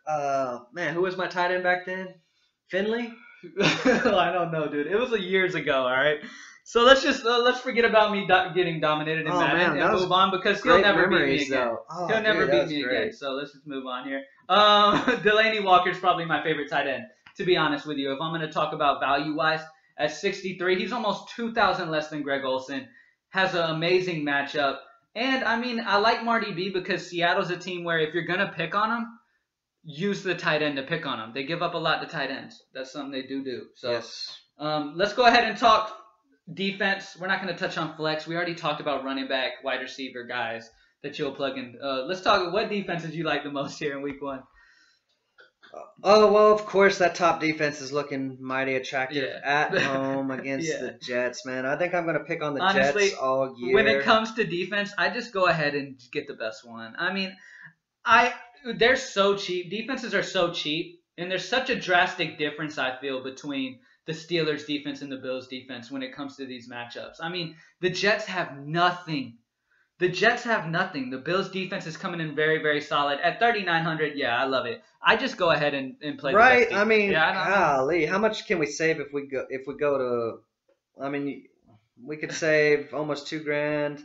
man, who was my tight end back then? Finley? I don't know, dude. It was years ago, all right? So let's forget about me getting dominated in Madden and move on because he'll never beat me again. He'll never beat me again. So let's just move on here. Delaney Walker's probably my favorite tight end, to be honest with you. If I'm going to talk about value-wise, at 63, he's almost 2,000 less than Greg Olsen. Has an amazing matchup. And, I mean, I like Marty B because Seattle's a team where if you're going to pick on him, use the tight end to pick on them. They give up a lot to tight ends. That's something they do. So yes. Let's go ahead and talk defense. We're not going to touch on flex. We already talked about running back, wide receiver guys that you'll plug in. Let's talk. What defenses you like the most here in week 1? Oh, well, of course, that top defense is looking mighty attractive at home against the Jets, man. I think I'm going to pick on the Jets all year. When it comes to defense, I just go ahead and get the best one. I mean, they're so cheap. Defenses are so cheap, and there's such a drastic difference, I feel, between the Steelers' defense and the Bills' defense when it comes to these matchups. I mean, the Jets have nothing. The Bills' defense is coming in very, very solid. At 3,900, I love it. I just go ahead and play the best team. I mean, golly, how much can we save if we go to? I mean, we could save almost $2,000,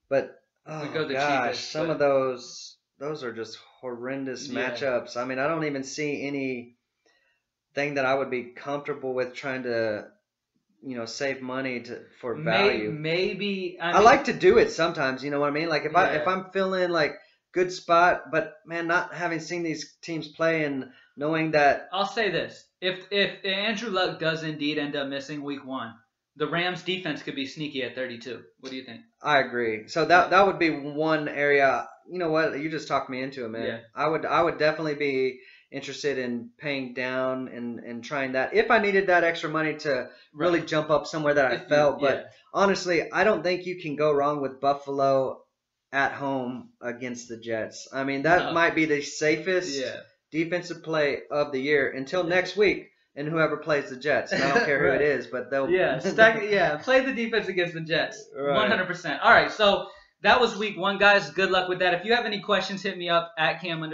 but we go the gosh, cheapest, some of those are just horrendous matchups. I mean, I don't even see anything that I would be comfortable with trying to, save money for value. Maybe I like to do it sometimes. You know what I mean? Like if I'm feeling like good spot, but man, not having seen these teams play and knowing that. I'll say this: if Andrew Luck does indeed end up missing week 1, the Rams defense could be sneaky at 32. What do you think? I agree. So that would be one area. You know what? You just talked me into it, man. Yeah. I would definitely be interested in paying down and trying that if I needed that extra money to really jump up somewhere that I felt. But honestly, I don't think you can go wrong with Buffalo at home against the Jets. I mean, that might be the safest defensive play of the year until next week. And whoever plays the Jets, and I don't care who it is, but they'll play the defense against the Jets, 100%. All right, so that was week 1, guys. Good luck with that. If you have any questions, hit me up at Cam_ATL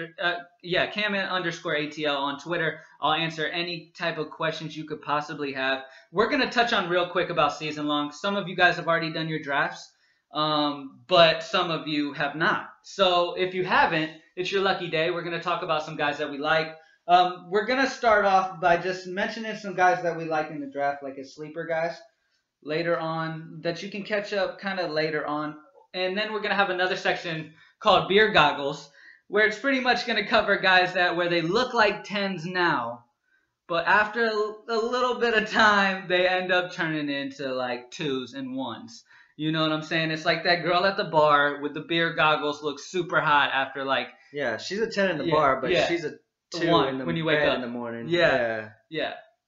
on Twitter. I'll answer any type of questions you could possibly have. We're gonna touch on real quick about season long. Some of you guys have already done your drafts, but some of you have not. So if you haven't, it's your lucky day. We're gonna talk about some guys that we like. We're going to start off by just mentioning some guys that we like in the draft, like as sleeper guys, later on, that you can catch up kind of later on. And then we're going to have another section called Beer Goggles, where it's pretty much going to cover guys where they look like 10s now, but after a little bit of time, they end up turning into like 2s and 1s. You know what I'm saying? It's like that girl at the bar with the beer goggles looks super hot after like... Yeah, she's a 10 in the bar, but she's a 2 when you wake up in the morning. Yeah.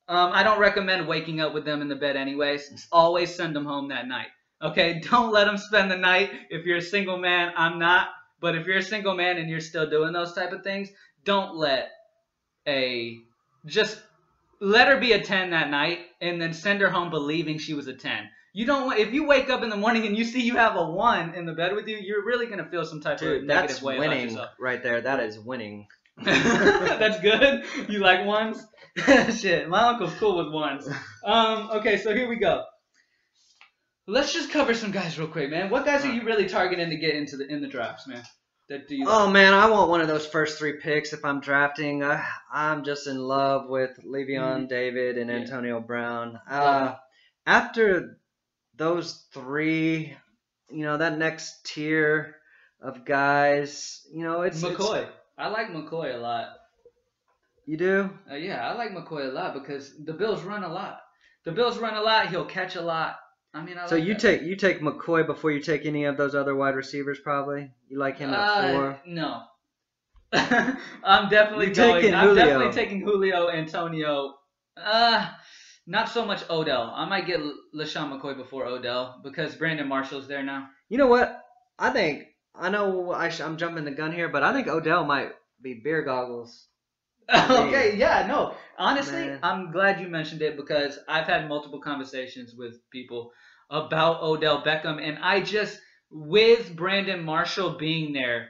I don't recommend waking up with them in the bed anyways. Always send them home that night. Okay, don't let them spend the night. If you're a single man, I'm not. But if you're a single man and you're still doing those type of things, don't just let her be a 10 that night and then send her home believing she was a 10. You don't want, if you wake up in the morning and you see you have a 1 in the bed with you, you're really gonna feel some type of negative way about yourself. Right there. That is winning. That's good. You like 1s? Shit, my uncle's cool with 1s. Okay, so here we go. Let's just cover some guys real quick, man. What guys are you really targeting to get in the drafts, man? Man, I want one of those first 3 picks if I'm drafting. I'm just in love with Le'Veon David and Antonio Brown. After those 3, that next tier of guys, it's McCoy. I like McCoy a lot. You do? Yeah, I like McCoy a lot because the Bills run a lot. He'll catch a lot. I mean, so you take McCoy before you take any of those other wide receivers, probably. You like him at 4? No. I'm definitely taking Julio, Antonio. Not so much Odell. I might get LaShawn McCoy before Odell because Brandon Marshall's there now. You know what? I know I'm jumping the gun here, but I think Odell might be beer goggles. Okay, yeah, no. Honestly, man. I'm glad you mentioned it because I've had multiple conversations with people about Odell Beckham, and with Brandon Marshall being there,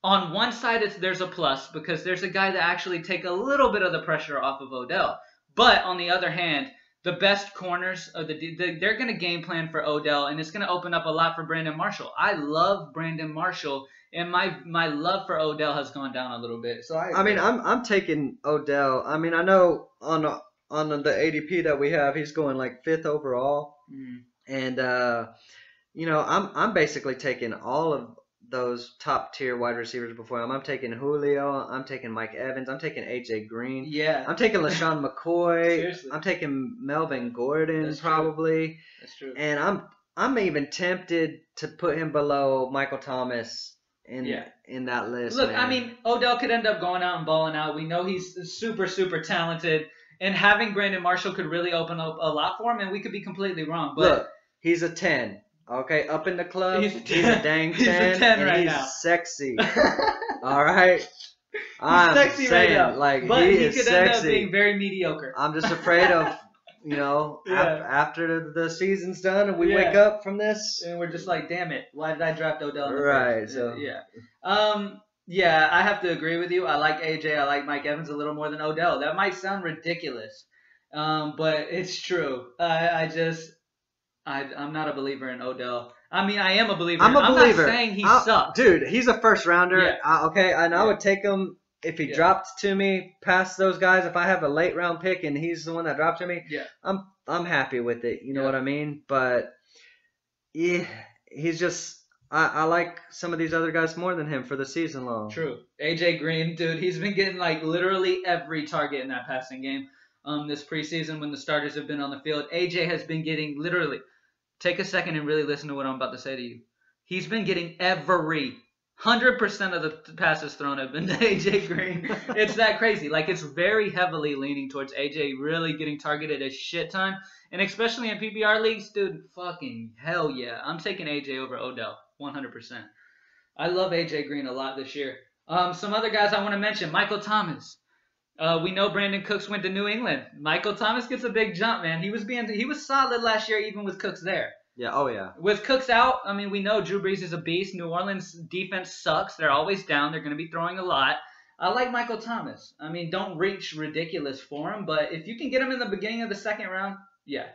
on one side there's a plus because there's a guy that actually take a little bit of the pressure off of Odell. But on the other hand, the best corners of they're going to game plan for Odell, and it's going to open up a lot for Brandon Marshall. I love Brandon Marshall, and my love for Odell has gone down a little bit. So I'm taking Odell. I mean, I know on the ADP that we have, he's going like 5th overall, and I'm basically taking all of those top tier wide receivers before him. I'm taking Julio. I'm taking Mike Evans. I'm taking AJ Green. Yeah. I'm taking LaShawn McCoy. Seriously. I'm taking Melvin Gordon. That's probably. True. That's true. And I'm even tempted to put him below Michael Thomas in that list. Look, man. I mean, Odell could end up going out and balling out. We know he's super, super talented. And having Brandon Marshall could really open up a lot for him, and we could be completely wrong. But look, he's a 10. Okay, up in the club, he's a dang 10, he's a 10 and right he's now. Sexy. All right, he's sexy right now. Like, but he is could sexy. end up being very mediocre. I'm just afraid of, after the season's done and we wake up from this, and we're just like, damn it, why did I draft Odell? Right. So yeah, I have to agree with you. I like AJ. I like Mike Evans a little more than Odell. That might sound ridiculous, but it's true. I'm not a believer in Odell. I mean, I am a believer. I'm a believer. I'm not saying he sucks. Dude, he's a first rounder. Yeah. And I would take him if he dropped to me past those guys. If I have a late round pick and he's the one that dropped to me, I'm happy with it. You know what I mean? But yeah, he's just I like some of these other guys more than him for the season long. True. AJ Green, dude, he's been getting like literally every target in that passing game. This preseason when the starters have been on the field, AJ has been getting literally. Take a second and really listen to what I'm about to say to you. He's been getting 100% of the passes thrown have been to AJ Green. It's that crazy. Like, it's very heavily leaning towards AJ really getting targeted a shit ton. And especially in PPR leagues, dude, fucking hell yeah. I'm taking AJ over Odell, 100%. I love AJ Green a lot this year. Some other guys I want to mention, Michael Thomas. We know Brandon Cooks went to New England. Michael Thomas gets a big jump, man. He was solid last year, even with Cooks there. Yeah. Oh yeah. With Cooks out, I mean, we know Drew Brees is a beast. New Orleans defense sucks. They're always down. They're going to be throwing a lot. I like Michael Thomas. I mean, don't reach ridiculous for him, but if you can get him in the beginning of the second round, yeah,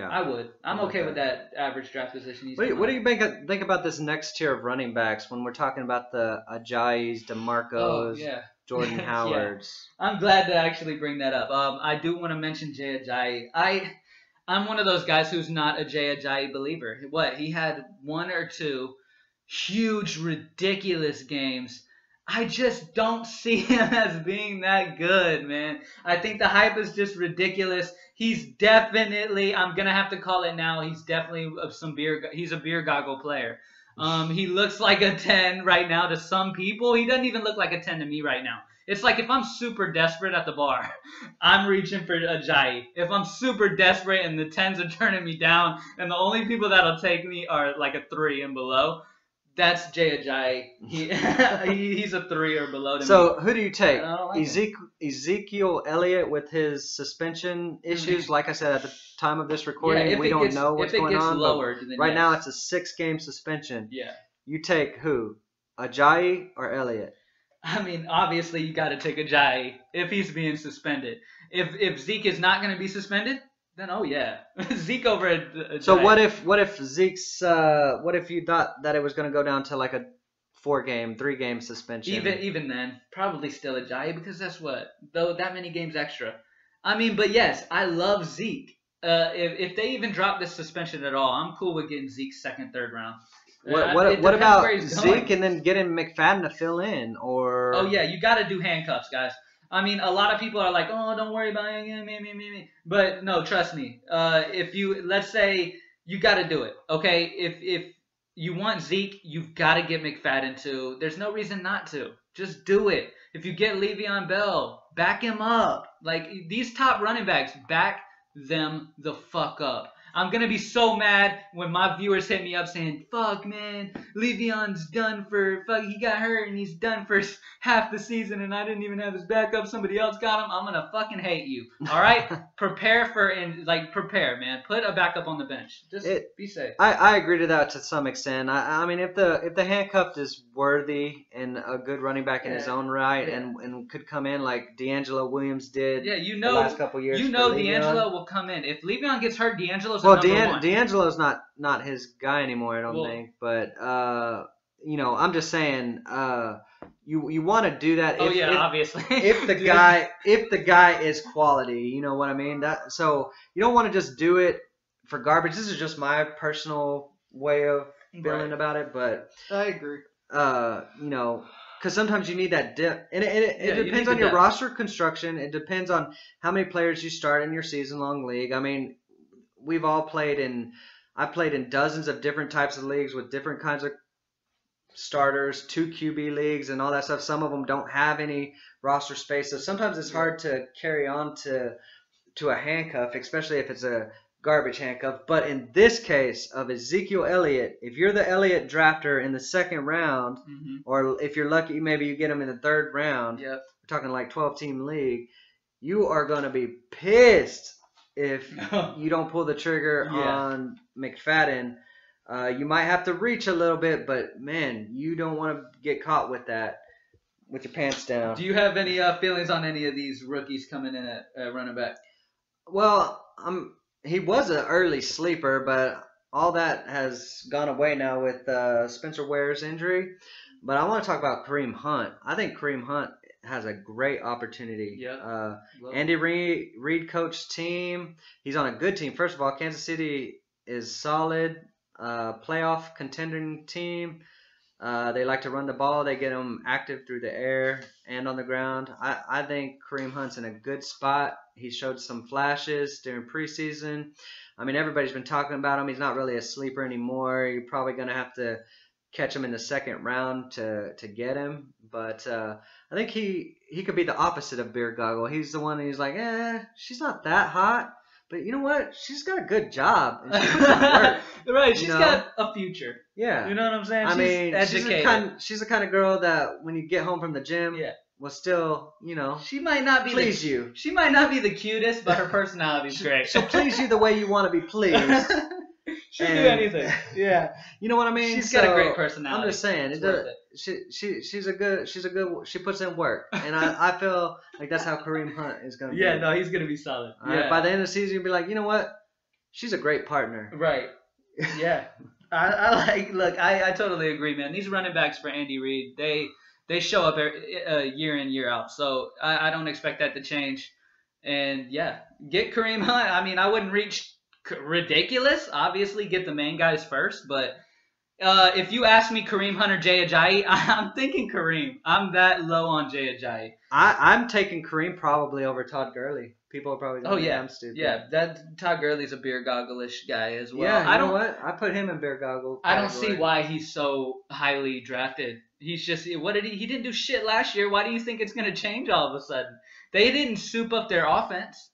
I would. I'm okay with that average draft position. What do you think about this next tier of running backs when we're talking about the Ajayi's, DeMarcos? Jordan Howard's. I'm glad to actually bring that up. I do want to mention Jay Ajayi. I'm one of those guys who's not a Jay Ajayi believer. He had 1 or 2 huge, ridiculous games. I just don't see him as being that good, man. I think the hype is just ridiculous. He's definitely, I'm going to have to call it now, he's definitely he's a beer goggle player. He looks like a 10 right now to some people. He doesn't even look like a 10 to me right now. It's like if I'm super desperate at the bar, I'm reaching for Ajayi. If I'm super desperate and the 10s are turning me down and the only people that'll take me are like a 3 and below, That's Jay Ajayi. He's a 3 or below to me. So who do you take? I don't like Ezekiel Elliott with his suspension issues. Like I said, at the time of this recording, we don't know what's going on. Lower, right now, it's a 6-game suspension. Yeah. You take who? Ajayi or Elliott? I mean, obviously, you got to take Ajayi if he's being suspended. If Zeke is not going to be suspended, then oh yeah, Zeke over Ajayi. So what if Zeke's what if you thought that it was going to go down to like a 3-game suspension? Even then, probably still Ajayi because that's what though that many games extra. I mean, but yes, I love Zeke. If they even drop this suspension at all, I'm cool with getting Zeke's 2nd, 3rd round. What about Zeke and then getting McFadden to fill in or? Oh yeah, you got to do handcuffs, guys. I mean, a lot of people are like, oh, don't worry about it, me. But no, trust me. Let's say you got to do it, okay? If you want Zeke, you've got to get McFadden too. There's no reason not to. Just do it. If you get Le'Veon Bell, back him up. Like these top running backs, back them the fuck up. I'm going to be so mad when my viewers hit me up saying, fuck, man, Le'Veon's done for, fuck, he got hurt and he's done for half the season and I didn't even have his backup. Somebody else got him. I'm going to fucking hate you. All right? Prepare, man. Put a backup on the bench. Just be safe. I agree to that to some extent. I mean, if the handcuffed is worthy and a good running back in his own right and could come in like D'Angelo Williams did the last couple of years. D'Angelo will come in. If Le'Veon gets hurt, D'Angelo's D'Angelo's not his guy anymore, I don't think. But I'm just saying, you want to do that. Obviously. if the guy is quality, you know what I mean. So you don't want to just do it for garbage. This is just my personal way of feeling about it, but I agree. Because sometimes you need that dip, and it depends on your roster construction. It depends on how many players you start in your season-long league. I mean. We've all I played in dozens of different types of leagues with different kinds of starters, 2 QB leagues and all that stuff. Some of them don't have any roster space. So sometimes it's hard to carry on to a handcuff, especially if it's a garbage handcuff. But in this case of Ezekiel Elliott, if you're the Elliott drafter in the 2nd round, or if you're lucky, maybe you get him in the 3rd round, we're talking like 12-team league, you are going to be pissed if you don't pull the trigger on McFadden. You might have to reach a little bit, but man, you don't want to get caught with that, with your pants down. Do you have any feelings on any of these rookies coming in at running back? Well, he was an early sleeper, but all that has gone away now with Spencer Ware's injury. But I want to talk about Kareem Hunt. I think Kareem Hunt has a great opportunity. Andy Reid coached team. He's on a good team. First of all, Kansas City is solid, playoff contending team. They like to run the ball. They get them active through the air and on the ground. I think Kareem Hunt's in a good spot. He showed some flashes during preseason. I mean, everybody's been talking about him. He's not really a sleeper anymore. You're probably going to have to catch him in the 2nd round to get him. But I think he could be the opposite of Beer Goggle. He's the one who's like, she's not that hot. But you know what? She's got a good job. And she puts in work. Right. She's got a future. Yeah. You know what I'm saying? She's educated. She's the kind of girl that when you get home from the gym, will still, she might not be please you. She might not be the cutest, but her personality's great. She'll please you the way you want to be pleased. She'll do anything. Yeah. You know what I mean? She's got a great personality. I'm just saying, she puts in work, and I feel like that's how Kareem Hunt is gonna be. Yeah, no, he's gonna be solid. By the end of the season, you'll be like, you know what? She's a great partner. Right. Yeah. I totally agree, man. These running backs for Andy Reid, they show up year in, year out. So I don't expect that to change. And get Kareem Hunt. I mean, I wouldn't reach ridiculous. Obviously, get the main guys first, but. If you ask me Kareem Hunt or Jay Ajayi, I'm thinking Kareem. I'm that low on Jay Ajayi. I'm taking Kareem probably over Todd Gurley. People are probably going to think I'm stupid. Yeah, that Todd Gurley's a beer goggle-ish guy as well. Yeah, you know what? I put him in beer goggle category. I don't see why he's so highly drafted. He's just, he didn't do shit last year. Why do you think it's going to change all of a sudden? They didn't soup up their offense.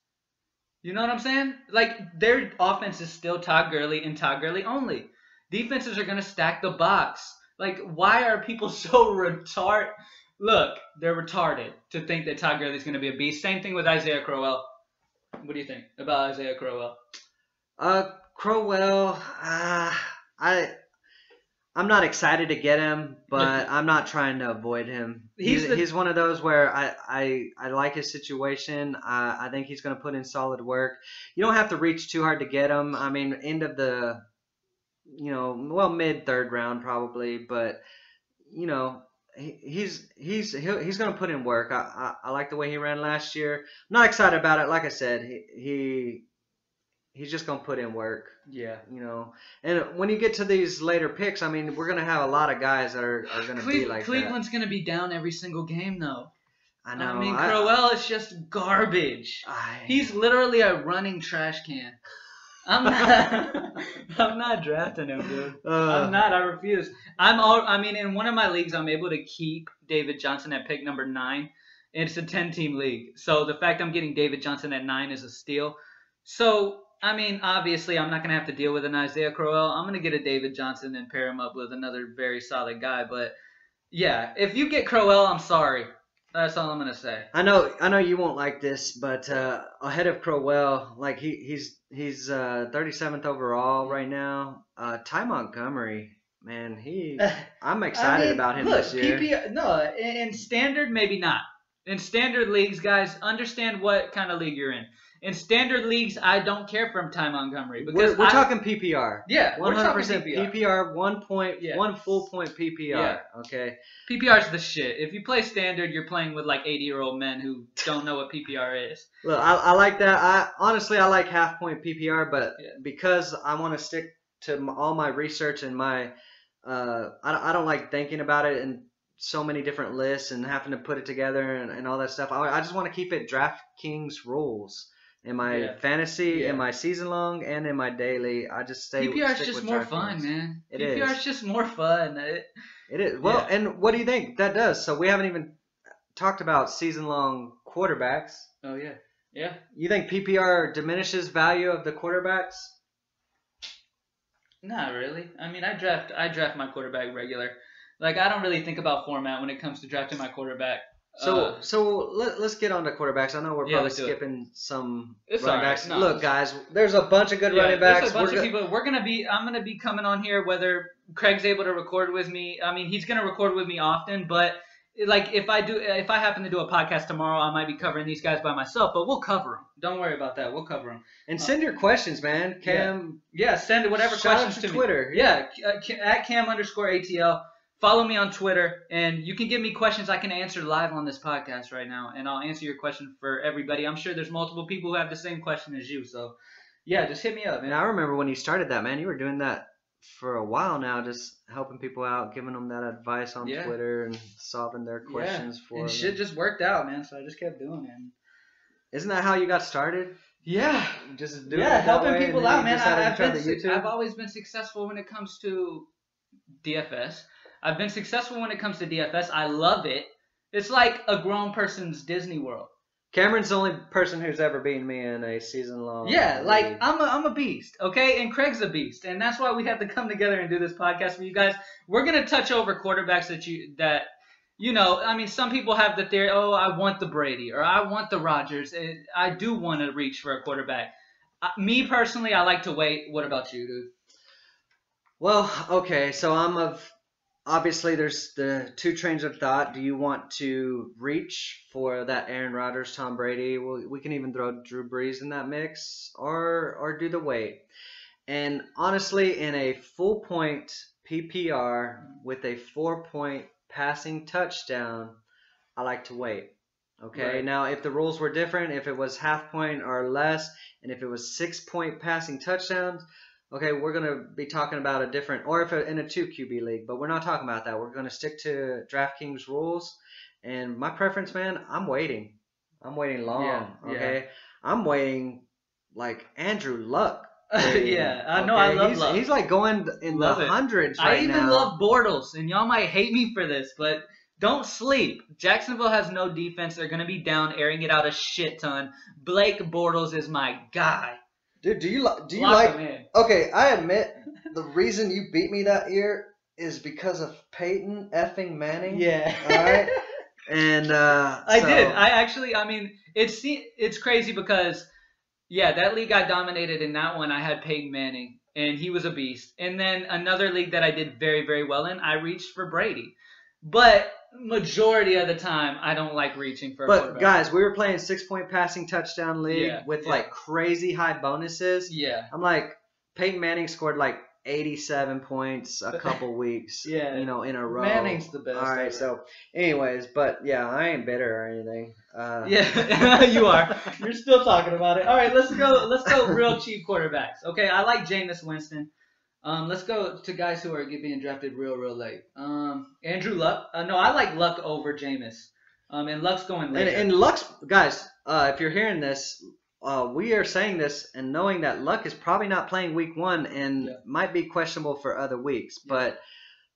You know what I'm saying? Like, their offense is still Todd Gurley and Todd Gurley only. Defenses are going to stack the box. Like, why are people so retarded? Look, they're retarded to think that Todd Gurley's going to be a beast. Same thing with Isaiah Crowell. What do you think about Isaiah Crowell? Crowell, I'm not excited to get him, but I'm not trying to avoid him. He's one of those where I like his situation. I think he's going to put in solid work. You don't have to reach too hard to get him. I mean, end of the, mid third round probably, but he's going to put in work. I like the way he ran last year. I'm not excited about it. Like I said, he's just going to put in work. Yeah. And when you get to these later picks, I mean, we're going to have a lot of guys that are going to be like Cleveland's going to be down every single game, though. I know. I mean, Crowell is just garbage. He's literally a running trash can. I'm not drafting him, dude. I'm not. I refuse. In one of my leagues, I'm able to keep David Johnson at pick number 9. It's a 10-team league. So the fact I'm getting David Johnson at 9 is a steal. So, I mean, obviously, I'm not going to have to deal with an Isaiah Crowell. I'm going to get a David Johnson and pair him up with another very solid guy. But, yeah, if you get Crowell, I'm sorry. That's all I'm going to say. I know you won't like this, but ahead of Crowell, like he's 37th overall right now. Ty Montgomery, man, I'm excited about him this year. In standard, maybe not. In standard leagues, guys, understand what kind of league you're in. In standard leagues, I don't care for Ty Montgomery because we're talking PPR. Yeah, 100% PPR. 1 full point PPR. Yeah. Okay. PPR's the shit. If you play standard, you're playing with like 80-year-old men who don't know what PPR is. Look, I like that. I like half point PPR, but because I want to stick to all my research and my I don't like thinking about it in so many different lists and having to put it together and all that stuff. I just want to keep it DraftKings rules. In my fantasy, in my season long, and in my daily, I just stay. PPR is just more fun, man. PPR is just more fun. It is. Well, and what do you think that does? So we haven't even talked about season long quarterbacks. Oh yeah, yeah. You think PPR diminishes value of the quarterbacks? Not really. I mean, I draft my quarterback regular. Like I don't really think about format when it comes to drafting my quarterback. So let's get on to quarterbacks. I know we're probably skipping some running backs. No, look, guys, there's a bunch of good running backs. There's a bunch of people. I'm gonna be coming on here whether Craig's able to record with me. I mean, he's gonna record with me often, but like if I happen to do a podcast tomorrow, I might be covering these guys by myself. But we'll cover them. Don't worry about that. We'll cover them. And send your questions, man. Cam. Yeah, send whatever questions to Twitter. Me. Yeah, at Cam_ATL. Follow me on Twitter, and you can give me questions I can answer live on this podcast right now, and I'll answer your question for everybody. I'm sure there's multiple people who have the same question as you, so yeah, just hit me up, man. And I remember when you started that, man. You were doing that for a while now, just helping people out, giving them that advice on Twitter and solving their questions for them. And shit just worked out, man, so I just kept doing it. Isn't that how you got started? Yeah. Just doing it helping that way, people out, man. I've always been successful when it comes to DFS. I've been successful when it comes to DFS. I love it. It's like a grown person's Disney World. Cameron's the only person who's ever beaten me in a season-long Yeah, league. like I'm a beast, okay? And Craig's a beast. And that's why we have to come together and do this podcast for you guys. We're going to touch over quarterbacks I mean, some people have the theory, oh, I want the Brady or I want the Rodgers. I do want to reach for a quarterback. Me personally, I like to wait. What about you, dude? Well, okay, so obviously, there's the two trains of thought. Do you want to reach for that Aaron Rodgers, Tom Brady? Well, we can even throw Drew Brees in that mix, or do the wait. And honestly, in a full point PPR with a 4-point passing touchdown, I like to wait. Okay. Right. Now, if the rules were different, if it was half point or less, and if it was 6-point passing touchdowns. Okay, we're going to be talking about a different, or if in a 2 QB league, but we're not talking about that. We're going to stick to DraftKings rules. And my preference, man, I'm waiting. I'm waiting long. Okay, I'm waiting like Andrew Luck. Yeah, I know. I love Luck. He's like going in the hundreds right now. I even love Bortles, and y'all might hate me for this, but don't sleep. Jacksonville has no defense. They're going to be down, airing it out a shit ton. Blake Bortles is my guy. Dude, do you like? Okay, I admit the reason you beat me that year is because of Peyton effing Manning. Yeah. All right. And I did. I mean, it's crazy because, yeah, that league I dominated in that one. I had Peyton Manning, and he was a beast. And then another league that I did very, very well in, I reached for Brady. But majority of the time, I don't like reaching for a quarterback. But guys, we were playing 6-point passing touchdown league with like crazy high bonuses. Yeah. I'm like, Peyton Manning scored like 87 points a couple weeks, yeah, in a row. Manning's the best. All right, so anyways, but yeah, I ain't bitter or anything. Yeah, you are. You're still talking about it. All right, let's go real cheap quarterbacks. Okay, I like Jameis Winston. Let's go to guys who are being drafted real late. Andrew Luck. No, I like Luck over Jameis. And Luck's going later. And Luck's, guys, if you're hearing this, we are saying this and knowing that Luck is probably not playing week 1 and might be questionable for other weeks. Yeah. But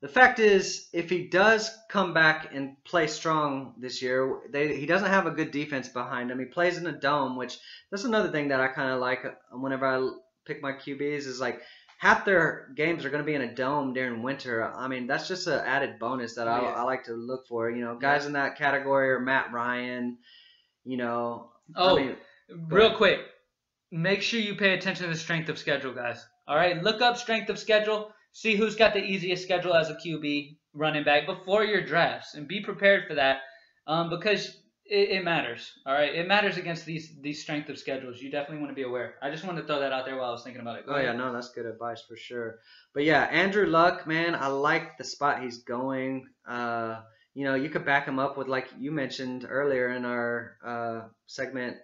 the fact is, if he does come back and play strong this year, he doesn't have a good defense behind him. He plays in a dome, which that's another thing that I kind of like whenever I pick my QBs is like half their games are going to be in a dome during winter. I mean, that's just an added bonus that I like to look for. Guys in that category are Matt Ryan, Real quick, make sure you pay attention to the strength of schedule, guys. All right, look up strength of schedule. See who's got the easiest schedule as a QB running back before your drafts, and be prepared for that because it matters. All right, it matters against these strength of schedules. You definitely want to be aware. I just wanted to throw that out there while I was thinking about it. Go ahead. Yeah, no, that's good advice for sure. But yeah, Andrew Luck, man, I like the spot he's going. You could back him up with, like you mentioned earlier in our segment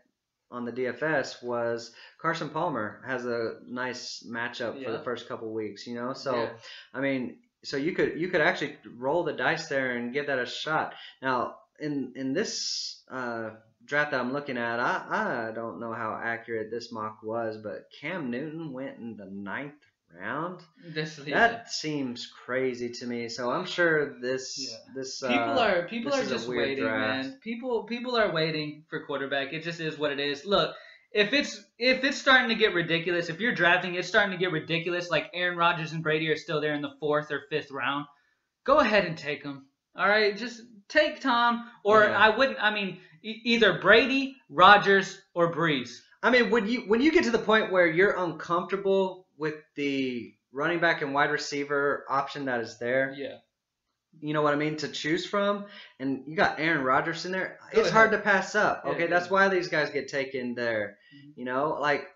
on the DFS, was Carson Palmer has a nice matchup for the first couple weeks, So, I mean, so you could actually roll the dice there and give that a shot. Now, in this draft that I'm looking at, I don't know how accurate this mock was, but Cam Newton went in the 9th round. That seems crazy to me. So I'm sure this people are just waiting, draft. Man. People are waiting for quarterback. It just is what it is. Look, if it's starting to get ridiculous, if you're drafting, it's starting to get ridiculous. Like Aaron Rodgers and Brady are still there in the 4th or 5th round. Go ahead and take them. All right, just take Tom, or I wouldn't. I mean, either Brady, Rodgers, or Breeze. I mean, when you get to the point where you're uncomfortable with the running back and wide receiver option that is there, you know what I mean, to choose from, and you got Aaron Rodgers in there, it's hard to pass up. Okay, that's why these guys get taken there. Mm-hmm. Like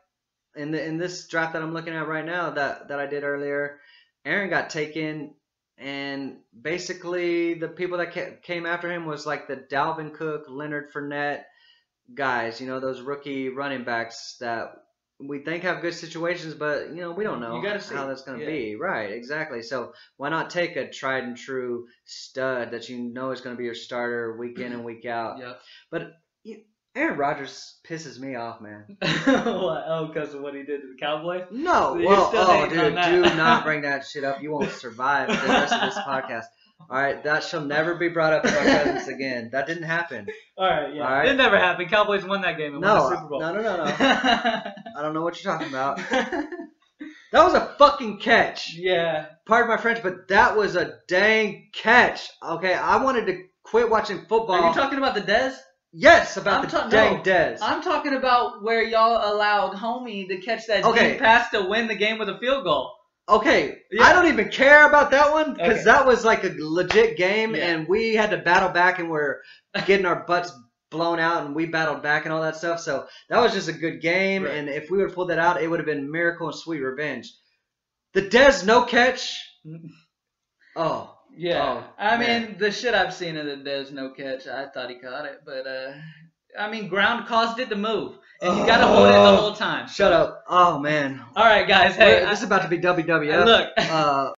in this draft that I'm looking at right now that I did earlier, Aaron got taken, and basically the people that came after him was like the Dalvin Cook, Leonard Fournette guys, those rookie running backs that we think have good situations, but we don't know how that's going to be. Right, exactly. So why not take a tried and true stud that is going to be your starter week in and week out? Yeah. But Aaron Rodgers pisses me off, man. Because of what he did to the Cowboys? No. Dude, do not bring that shit up. You won't survive the rest of this podcast. All right, that shall never be brought up in our presence again. That didn't happen. All right. It never happened. Cowboys won that game and won the Super Bowl. No. I don't know what you're talking about. That was a fucking catch. Yeah. Pardon my French, but that was a dang catch. Okay, I wanted to quit watching football. Are you talking about the Dez? Yes, about the dang Dez. I'm talking about where y'all allowed Homie to catch that deep pass to win the game with a field goal. Okay, I don't even care about that one because that was like a legit game, and we had to battle back, and we're getting our butts blown out, and we battled back and all that stuff. So that was just a good game, and if we would have pulled that out, it would have been miracle and sweet revenge. The Dez no catch. Oh. Yeah. I mean, the shit I've seen of the Dez no catch, I thought he caught it, but I mean, ground caused it to move. And you got to hold it the whole time. Shut up. Oh, man. All right, guys. Hey, this is about to be WWF. Look.